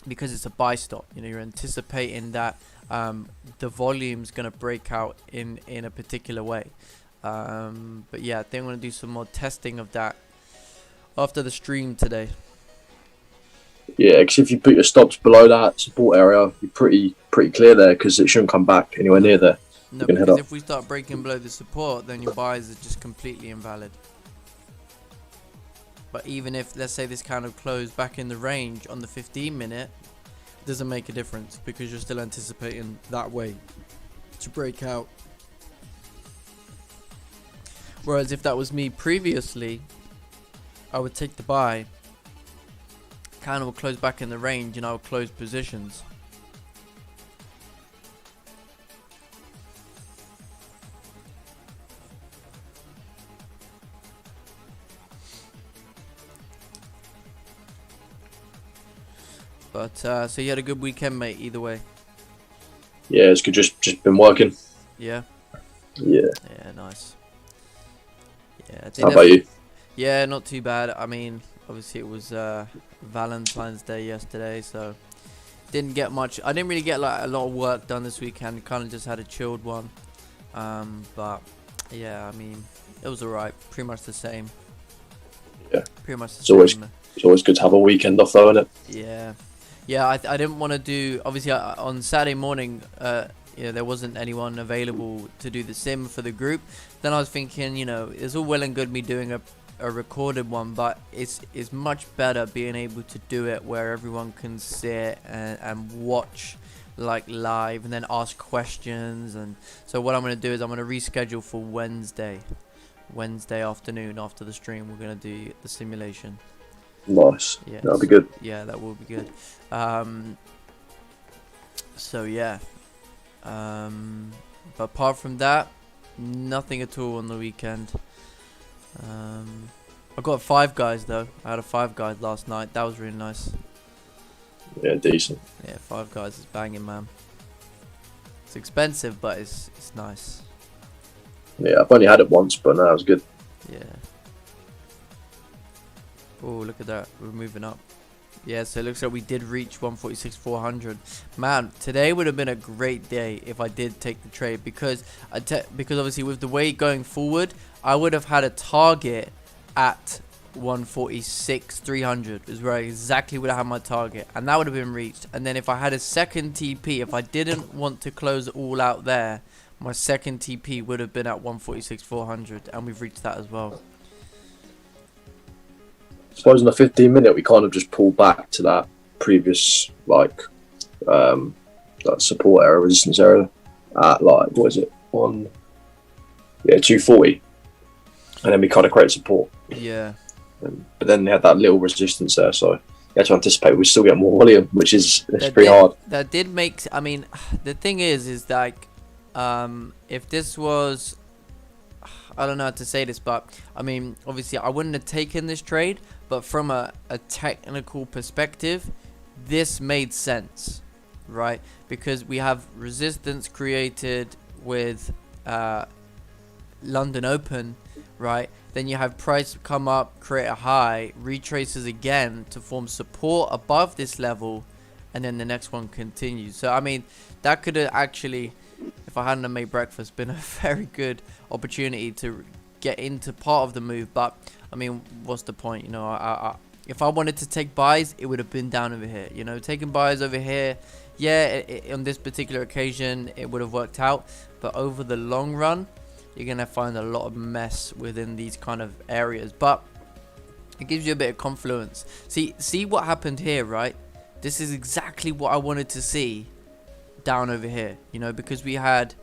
because it's a buy stop, you know, you're anticipating that the volume's going to break out in a particular way. But yeah, I think I'm going to do some more testing of that after the stream today. Yeah, because if you put your stops below that support area, you're pretty clear there, because it shouldn't come back anywhere near there. No, can head because up. if we start breaking below the support, then your buys are just completely invalid. But even if, let's say, this kind of closed back in the range on the 15-minute, it doesn't make a difference because you're still anticipating that way to break out. Whereas if that was me previously, I would take the buy, kind of will close back in the range, and I would close positions. But so you had a good weekend, mate, either way. Yeah, it's good. Just been working. Yeah. Yeah. Yeah, nice. Yeah. How about you? Yeah, not too bad. I mean, obviously it was Valentine's Day yesterday, so didn't get much. I didn't really get like a lot of work done this weekend. Kind of just had a chilled one. But yeah, I mean, it was alright. Pretty much the same. Yeah. Pretty much the same. It's always good to have a weekend off, though, isn't it? Yeah. Yeah, I didn't want to do, obviously on Saturday morning, there wasn't anyone available to do the sim for the group. Then I was thinking, it's all well and good me doing a recorded one, but it's much better being able to do it where everyone can sit and watch like live and then ask questions. And so what I'm going to do is I'm going to reschedule for Wednesday afternoon after the stream. We're going to do the simulation. Nice. Yeah, that'll be good. Yeah, that will be good. So yeah. But apart from that, nothing at all on the weekend. I got Five Guys though. I had a Five Guys last night. That was really nice. Yeah, decent. Yeah, Five Guys is banging, man. It's expensive, but it's nice. Yeah, I've only had it once, but no, it was good. Yeah. Oh, look at that. We're moving up. Yeah, so it looks like we did reach 146,400. Man, today would have been a great day if I did take the trade, because obviously with the way going forward, I would have had a target at 146,300 is where I exactly would have had my target, and that would have been reached. And then if I had a second TP, if I didn't want to close it all out there, my second TP would have been at 146,400, and we've reached that as well. I suppose in the 15-minute we kind of just pulled back to that previous that support area, resistance area at what is it, 240, and then we kind of create support. Yeah. But then they had that little resistance there, so you had to anticipate we still get more volume, which is pretty hard. That did make. I mean, the thing is like, if this was, I don't know how to say this, but I mean, obviously I wouldn't have taken this trade, but from a technical perspective, this made sense, right? Because we have resistance created with London Open, right? Then you have price come up, create a high, retraces again to form support above this level, and then the next one continues. So I mean, that could have actually, if I hadn't have made breakfast, been a very good opportunity to get into part of the move. But I mean, what's the point? If I wanted to take buys, it would have been down over here. Taking buys over here, yeah, on this particular occasion, it would have worked out. But over the long run, you're gonna find a lot of mess within these kind of areas. But it gives you a bit of confluence. See what happened here, right? This is exactly what I wanted to see down over here, because we had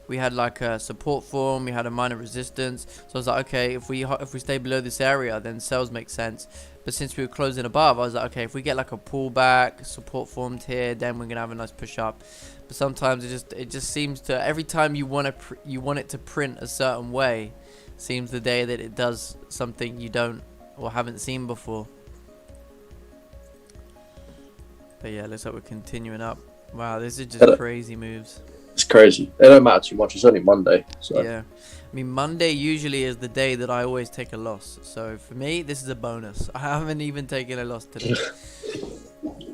like a support form, we had a minor resistance. So I was like, okay, if we stay below this area, then sales make sense. But since we were closing above, I was like, okay, if we get like a pullback, support formed here, then we're gonna have a nice push up. But sometimes it just seems to, every time you want it to print a certain way, seems the day that it does something you don't or haven't seen before. But yeah, looks like we're continuing up. Wow, this is just crazy moves. It's crazy. It don't matter too much. It's only Monday. So. Yeah. I mean, Monday usually is the day that I always take a loss. So for me, this is a bonus. I haven't even taken a loss today.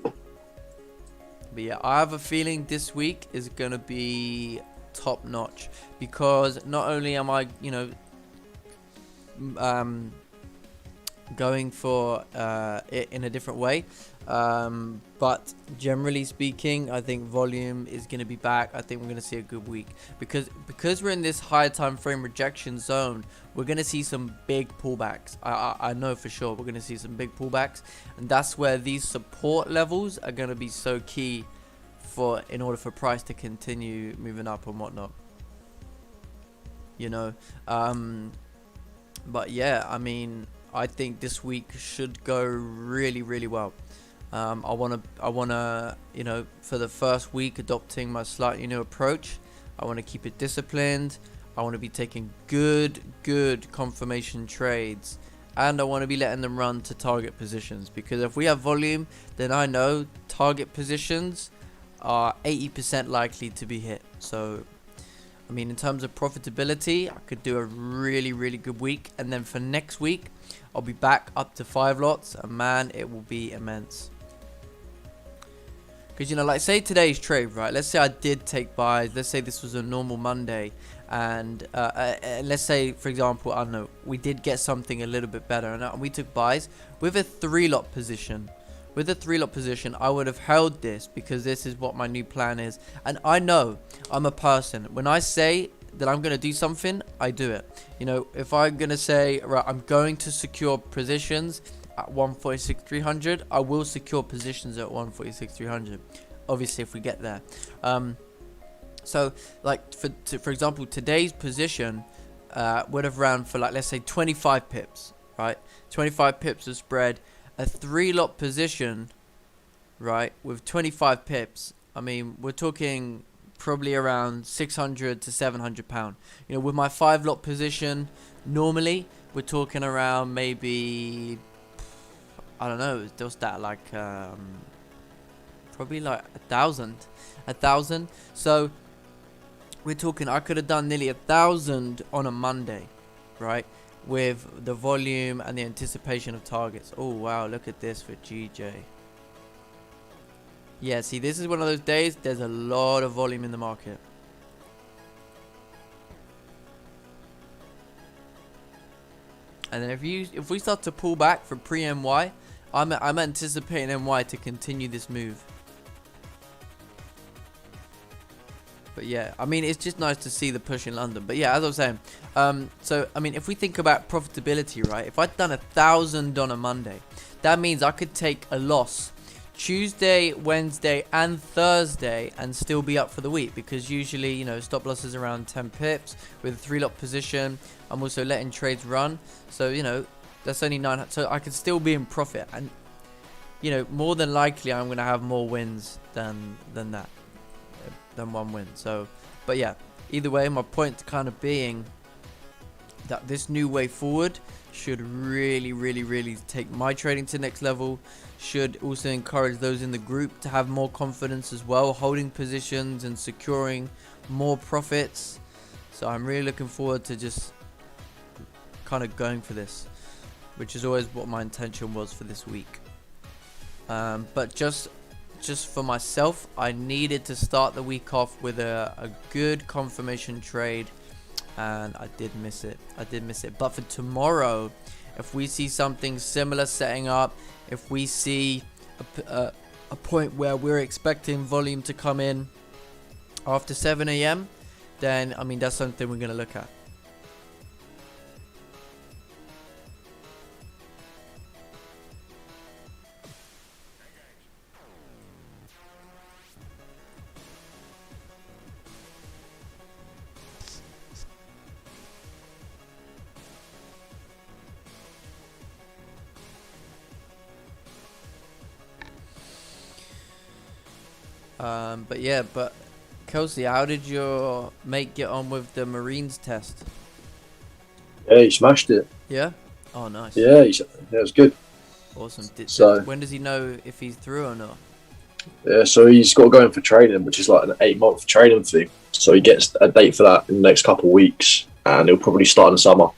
But yeah, I have a feeling this week is going to be top notch. Because not only am I, going for it in a different way. But generally speaking, I think volume is going to be back. I think we're going to see a good week because we're in this higher time frame rejection zone. We're going to see some big pullbacks. I know for sure we're going to see some big pullbacks, and that's where these support levels are going to be so key for in order for price to continue moving up and whatnot. You know, but yeah, I mean, I think this week should go really, really well. I wanna, you know, for the first week adopting my slightly new approach. I want to keep it disciplined. I want to be taking good confirmation trades, and I want to be letting them run to target positions, because if we have volume, then I know target positions are 80% likely to be hit. So I mean, in terms of profitability, I could do a really, really good week. And then for next week, I'll be back up to 5 lots. And man, it will be immense. Because, you know, like say today's trade, right? Let's say I did take buys. Let's say this was a normal Monday. And let's say, for example, I don't know, we did get something a little bit better. And we took buys with a 3-lot position. With a 3-lot position, I would have held this because this is what my new plan is. And I know I'm a person. When I say that I'm going to do something, I do it. You know, if I'm going to say, right, I'm going to secure positions at 146,300, I will secure positions at 146,300. Obviously, if we get there. So, like, for example, today's position would have ran for, like, let's say 25 pips, right? 25 pips of spread. A 3-lot position, right, with 25 pips, I mean, we're talking probably around 600 to 700 pound. You know, with my 5-lot position, normally we're talking around maybe, I don't know, what's that, like probably like 1,000. So we're talking, I could have done nearly 1,000 on a Monday, right, with the volume and the anticipation of targets. Oh wow, look at this for GJ. Yeah, see, this is one of those days there's a lot of volume in the market. And then if we start to pull back for pre-MY, I'm anticipating MY to continue this move. But yeah, I mean, it's just nice to see the push in London. But yeah, as I was saying, so I mean, if we think about profitability, right? If I'd done 1,000 on a Monday, that means I could take a loss Tuesday, Wednesday, and Thursday and still be up for the week, because usually, you know, stop losses around 10 pips with a 3-lot position. I'm also letting trades run, so you know that's only 900. So I could still be in profit, and you know, more than likely I'm gonna have more wins than that. Than one win. So, but yeah, either way, my point kind of being that this new way forward should really take my trading to the next level. Should also encourage those in the group to have more confidence as well, holding positions and securing more profits. So I'm really looking forward to just kind of going for this, which is always what my intention was for this week. But just for myself, I needed to start the week off with a good confirmation trade, and I did miss it. But for tomorrow, if we see something similar setting up, if we see a point where we're expecting volume to come in after 7 a.m, then I mean, that's something we're going to look at. But yeah, but Kelsey, how did your mate get on with the Marines test? Yeah, he smashed it. Yeah? Oh, nice. Yeah, it was good. Awesome. When does he know if he's through or not? Yeah, so he's got to go in for training, which is like an 8-month training thing. So he gets a date for that in the next couple of weeks, and he'll probably start in the summer.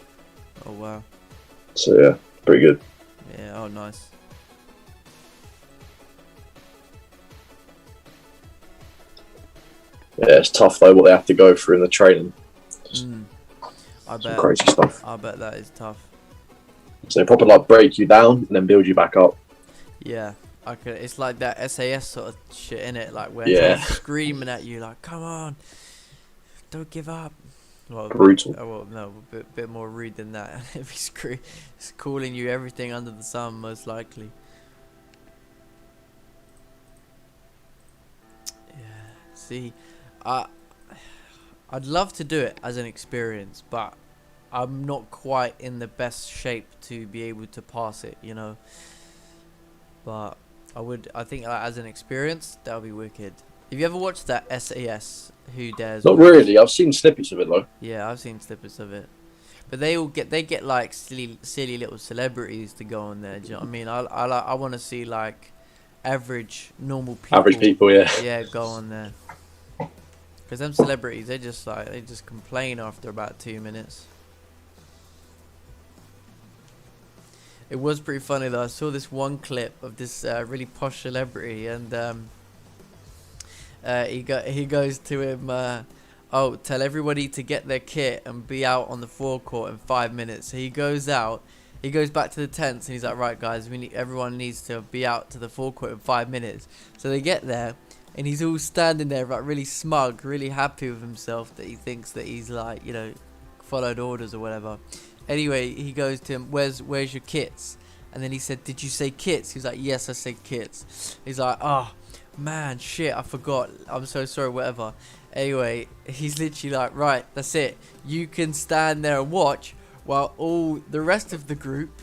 Oh, wow. So yeah, pretty good. Yeah, oh, nice. Yeah, it's tough though what they have to go through in the training. I bet. Some crazy stuff. I bet that is tough. So they proper like break you down and then build you back up. Yeah. Okay, it's like that SAS sort of shit, innit? Like where Yeah. he's screaming at you, like, "Come on, don't give up." Well, Brutal. well, no, a bit more rude than that. If he's calling you everything under the sun, most likely. Yeah. See, I'd love to do it as an experience, but I'm not quite in the best shape to be able to pass it, you know. But I think as an experience, that would be wicked. Have you ever watched that SAS Who Dares Not Win? really. I've seen snippets of it though. Yeah, I've seen snippets of it. But they get like silly little celebrities to go on there. Do you know what I mean? I want to see like average normal people. Average people, yeah. Yeah, go on there. Because them celebrities, they just complain after about 2 minutes. It was pretty funny though. I saw this one clip of this really posh celebrity, and he goes to him. Oh, tell everybody to get their kit and be out on the forecourt in 5 minutes. So he goes out. He goes back to the tents and he's like, right guys, everyone needs to be out to the forecourt in 5 minutes. So they get there and he's all standing there like really smug, really happy with himself that he thinks that he's like, you know, followed orders or whatever. Anyway, he goes to him, where's your kits? And then he said, did you say kits? He was like, yes, I said kits. He's like, oh man, shit, I forgot. I'm so sorry, whatever. Anyway, he's literally like, right, that's it. You can stand there and watch while all the rest of the group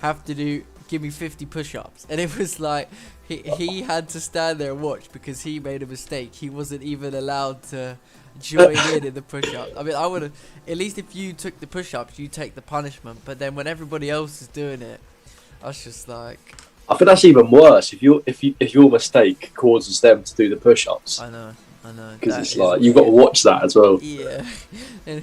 have to give me 50 push-ups. And it was like, he had to stand there and watch because he made a mistake. He wasn't even allowed to join in the push-ups. I mean, I would have, at least if you took the push-ups, you take the punishment. But then when everybody else is doing it, I was just like, I think that's even worse if your mistake causes them to do the push-ups. I know. Because it's like you've got to watch that as well. Yeah, and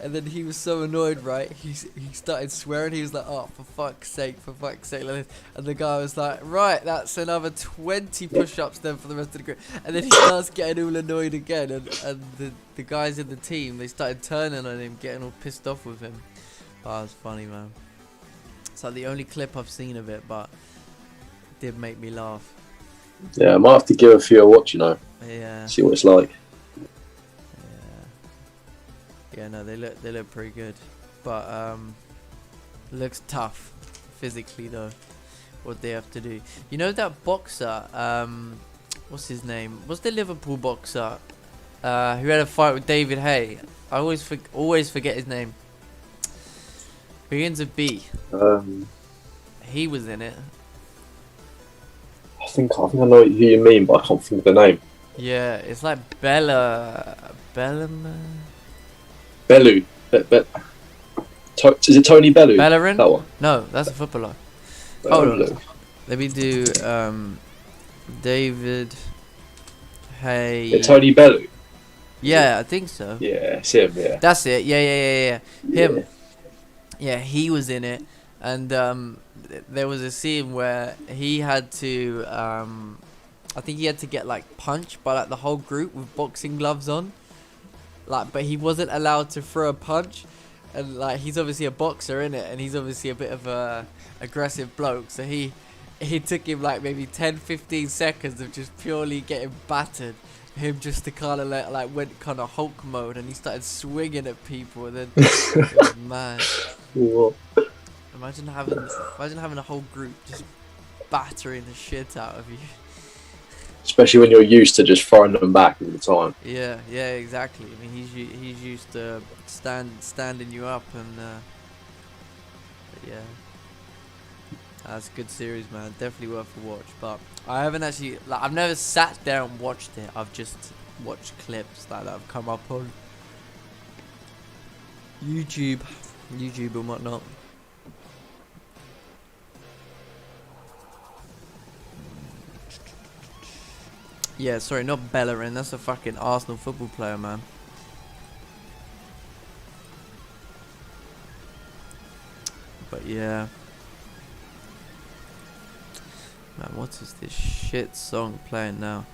then he was so annoyed, right? He started swearing. He was like, "Oh, for fuck's sake, like this." And the guy was like, "Right, that's another 20 push-ups then for the rest of the group." And then he starts getting all annoyed again, and the guys in the team, they started turning on him, getting all pissed off with him. Oh, it was funny, man. It's like the only clip I've seen of it, but it did make me laugh. Yeah, I might have to give a few a watch, you know. Yeah. See what it's like. Yeah, no, they look pretty good, but looks tough physically though. What they have to do, you know, that boxer, what's his name? What's the Liverpool boxer who had a fight with David Hay? I always forget his name. Begins with B. He was in it. I think I know who you mean, but I can't think of the name. Yeah, it's like Bellam. Bellew. Is it Tony Bellew? Bellerin? That one. No, that's a footballer. Hold on. Let me do David Hay. Yeah, Tony Bellew. Yeah, I think so. Yeah, it's him. Yeah. That's it. Yeah. Him. Yeah, he was in it, and there was a scene where he had to. I think he had to get like punched by like the whole group with boxing gloves on. Like, but he wasn't allowed to throw a punch, and like he's obviously a boxer, innit? And he's obviously a bit of a aggressive bloke, so he took him like maybe 10-15 seconds of just purely getting battered, him just to kind of like went kind of Hulk mode, and he started swinging at people, and then it was mad. What? Imagine having a whole group just battering the shit out of you. Especially when you're used to just throwing them back all the time. Yeah, exactly. I mean, he's used to standing you up, and yeah, that's a good series, man. Definitely worth a watch. But I haven't actually, like, I've never sat there and watched it. I've just watched clips like that have come up on YouTube and whatnot. Yeah, sorry, not Bellerin. That's a fucking Arsenal football player, man. But yeah, man, what is this shit song playing now?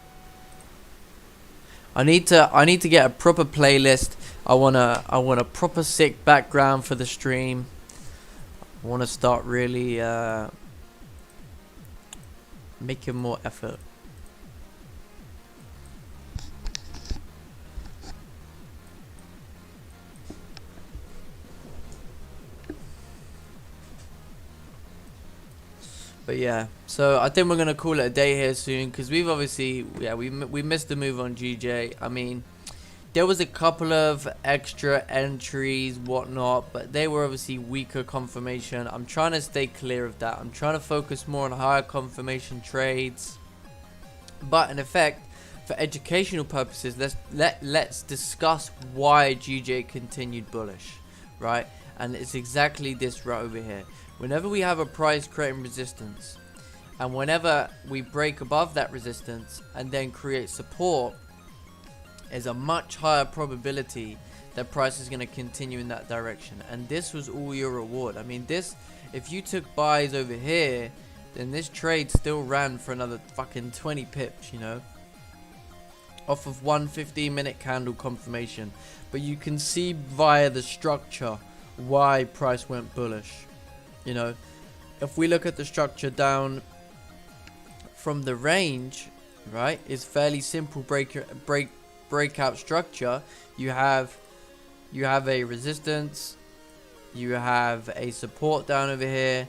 I need to get a proper playlist. I want a proper sick background for the stream. I want to start really making more effort. But yeah, so I think we're gonna call it a day here soon, because we've obviously, yeah, we missed the move on GJ. I mean, there was a couple of extra entries, whatnot, but they were obviously weaker confirmation. I'm trying to stay clear of that. I'm trying to focus more on higher confirmation trades. But in effect, for educational purposes, let's discuss why GJ continued bullish, right? And it's exactly this right over here. Whenever we have a price creating resistance, and whenever we break above that resistance and then create support, is a much higher probability that price is going to continue in that direction. And this was all your reward. I mean, this, if you took buys over here, then this trade still ran for another fucking 20 pips, you know, off of one 15-minute candle confirmation. But you can see via the structure why price went bullish. You know, if we look at the structure down from the range, right, it's fairly simple breakout structure. You have a resistance, you have a support down over here,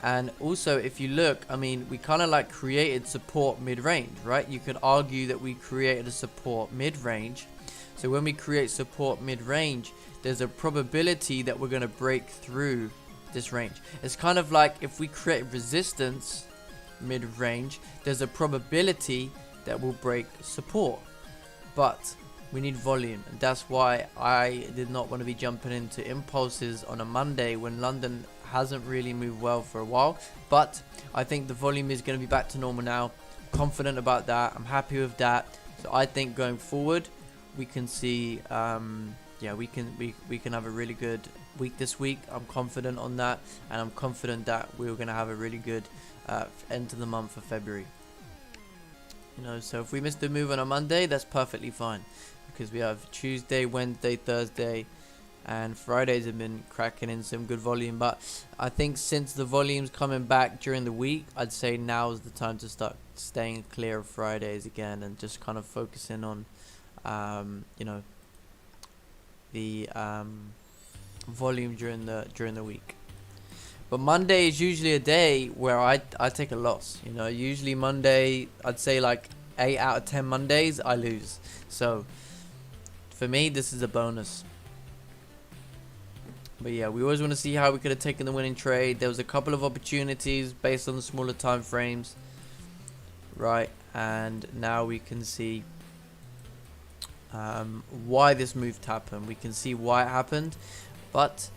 and also if you look, I mean, we kind of like created support mid-range, right? You could argue that we created a support mid-range. So when we create support mid-range, there's a probability that we're going to break through this range. It's kind of like if we create resistance mid-range, there's a probability that we'll break support. But we need volume, and that's why I did not want to be jumping into impulses on a Monday when London hasn't really moved well for a while. But I think the volume is going to be back to normal now. Confident about that. I'm happy with that. So I think going forward we can see yeah, we can have a really good week this week. I'm confident on that, and I'm confident that we're going to have a really good end to the month of February. You know, so if we miss the move on a Monday, that's perfectly fine, because we have Tuesday, Wednesday, Thursday, and Fridays have been cracking in some good volume. But I think since the volume's coming back during the week, I'd say now is the time to start staying clear of Fridays again and just kind of focusing on you know, the volume during the week. But Monday is usually a day where I take a loss. You know, usually Monday, I'd say like 8 out of 10 Mondays I lose. So for me, this is a bonus. But yeah, we always want to see how we could have taken the winning trade. There was a couple of opportunities based on the smaller time frames, right? And now we can see why this move happened. We can see why it happened. But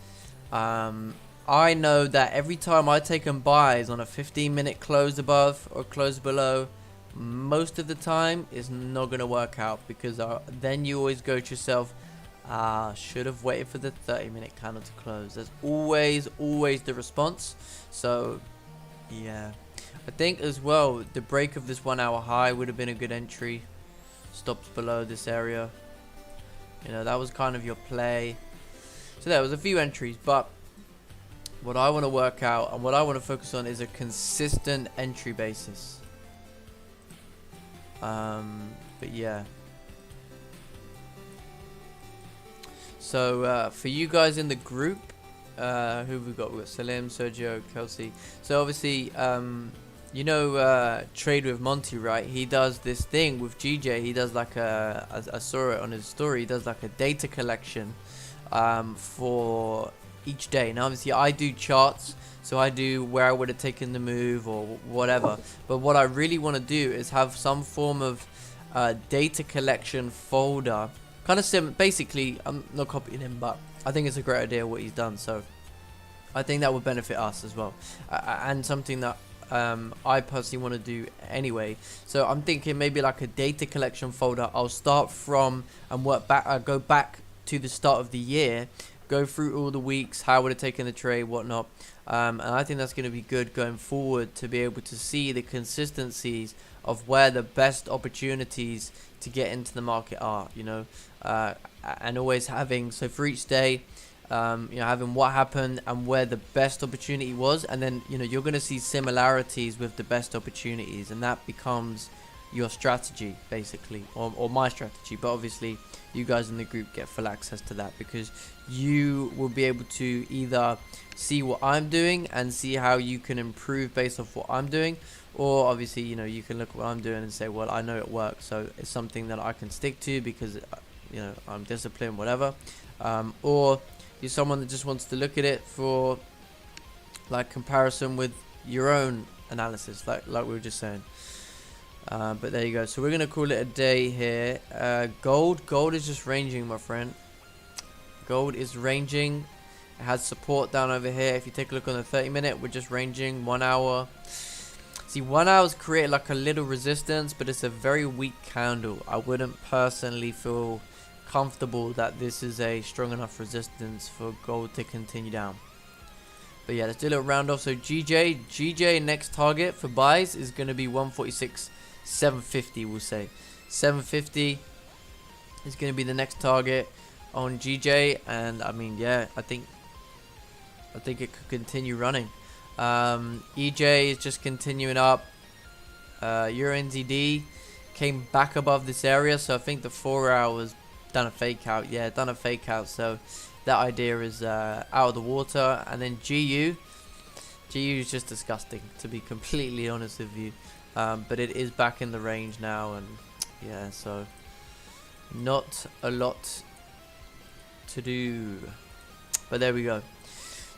I know that every time I take in buys on a 15-minute close above or close below, most of the time it's not going to work out, because then you always go to yourself, should have waited for the 30-minute candle to close. That's always the response. So yeah, I think as well the break of this 1 hour high would have been a good entry. Stops below this area, you know, that was kind of your play. So there was a few entries, but what I want to work out and what I want to focus on is a consistent entry basis. But yeah, so for you guys in the group, who we've got Salim, Sergio, Kelsey. So obviously you know, Trade with Monty, right? He does this thing with GJ. He does like I saw it on his story, he does like a data collection for each day. Now obviously I do charts, so I do where I would have taken the move or whatever. But what I really want to do is have some form of data collection folder, kind of basically, I'm not copying him, but I think it's a great idea what he's done. So I think that would benefit us as well, and something that I personally want to do anyway. So I'm thinking maybe like a data collection folder. I'll start from and work back, go back to the start of the year, go through all the weeks, how I would have taken the trade, whatnot. And I think that's going to be good going forward, to be able to see the consistencies of where the best opportunities to get into the market are, you know, and always having, so for each day, having what happened and where the best opportunity was, and then you're going to see similarities with the best opportunities, and that becomes your strategy basically, or my strategy. But obviously you guys in the group get full access to that, because you will be able to either see what I'm doing and see how you can improve based off what I'm doing, or obviously you can look at what I'm doing and say, well, I know it works, so it's something that I can stick to because I'm disciplined, whatever. Or you're someone that just wants to look at it for like comparison with your own analysis, like we were just saying. But there you go. So we're gonna call it a day here. Gold is just ranging, my friend. Gold is ranging. It has support down over here. If you take a look on the 30-minute, we're just ranging. 1 hour. See, 1 hour's created like a little resistance, but it's a very weak candle. I wouldn't personally feel comfortable that this is a strong enough resistance for gold to continue down. But yeah, let's do a little round off. So GJ next target for buys is going to be 146.750, we'll say. 750 is going to be the next target on GJ, and I mean, yeah, I think it could continue running. EJ is just continuing up. Euro NZD came back above this area, so I think the 4 hours done a fake out. Yeah, done a fake out, so that idea is out of the water. And then GU is just disgusting, to be completely honest with you. But it is back in the range now, and yeah, so not a lot to do, but there we go.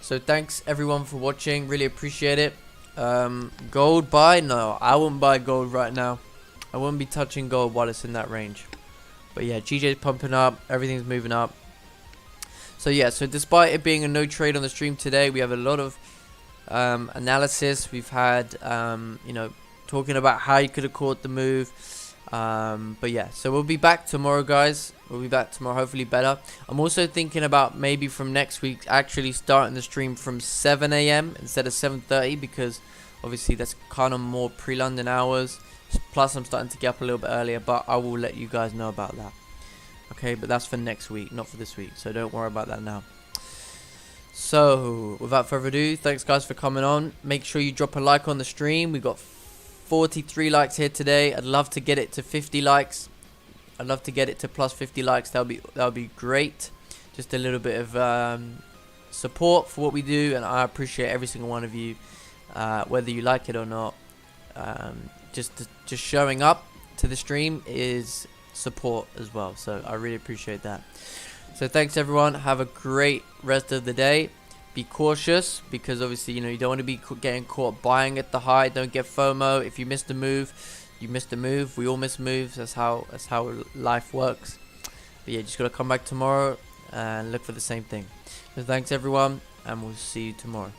So thanks everyone for watching, really appreciate it. Gold buy? No, I wouldn't buy gold right now. I wouldn't be touching gold while it's in that range. But yeah, GJ's pumping up, everything's moving up. So yeah, so despite it being a no trade on the stream today, we have a lot of analysis. We've had talking about how you could have caught the move. But yeah, so we'll be back tomorrow, guys. We'll be back tomorrow, hopefully better. I'm also thinking about maybe from next week actually starting the stream from 7 AM instead of 7:30, because obviously that's kind of more pre-London hours. Plus I'm starting to get up a little bit earlier, but I will let you guys know about that. Okay, but that's for next week, not for this week, so don't worry about that now. So without further ado, thanks guys for coming on. Make sure you drop a like on the stream. We got 43 likes here today. I'd love to get it to 50 likes. I'd love to get it to plus 50 likes. That'll be great. Just a little bit of support for what we do, and I appreciate every single one of you, whether you like it or not. Just showing up to the stream is support as well, so I really appreciate that. So thanks everyone. Have a great rest of the day. Be cautious, because obviously you don't want to be getting caught buying at the high. Don't get FOMO. If you missed a move, you missed a move. We all miss moves. That's how life works. But yeah, just gotta come back tomorrow and look for the same thing. So thanks everyone, and we'll see you tomorrow.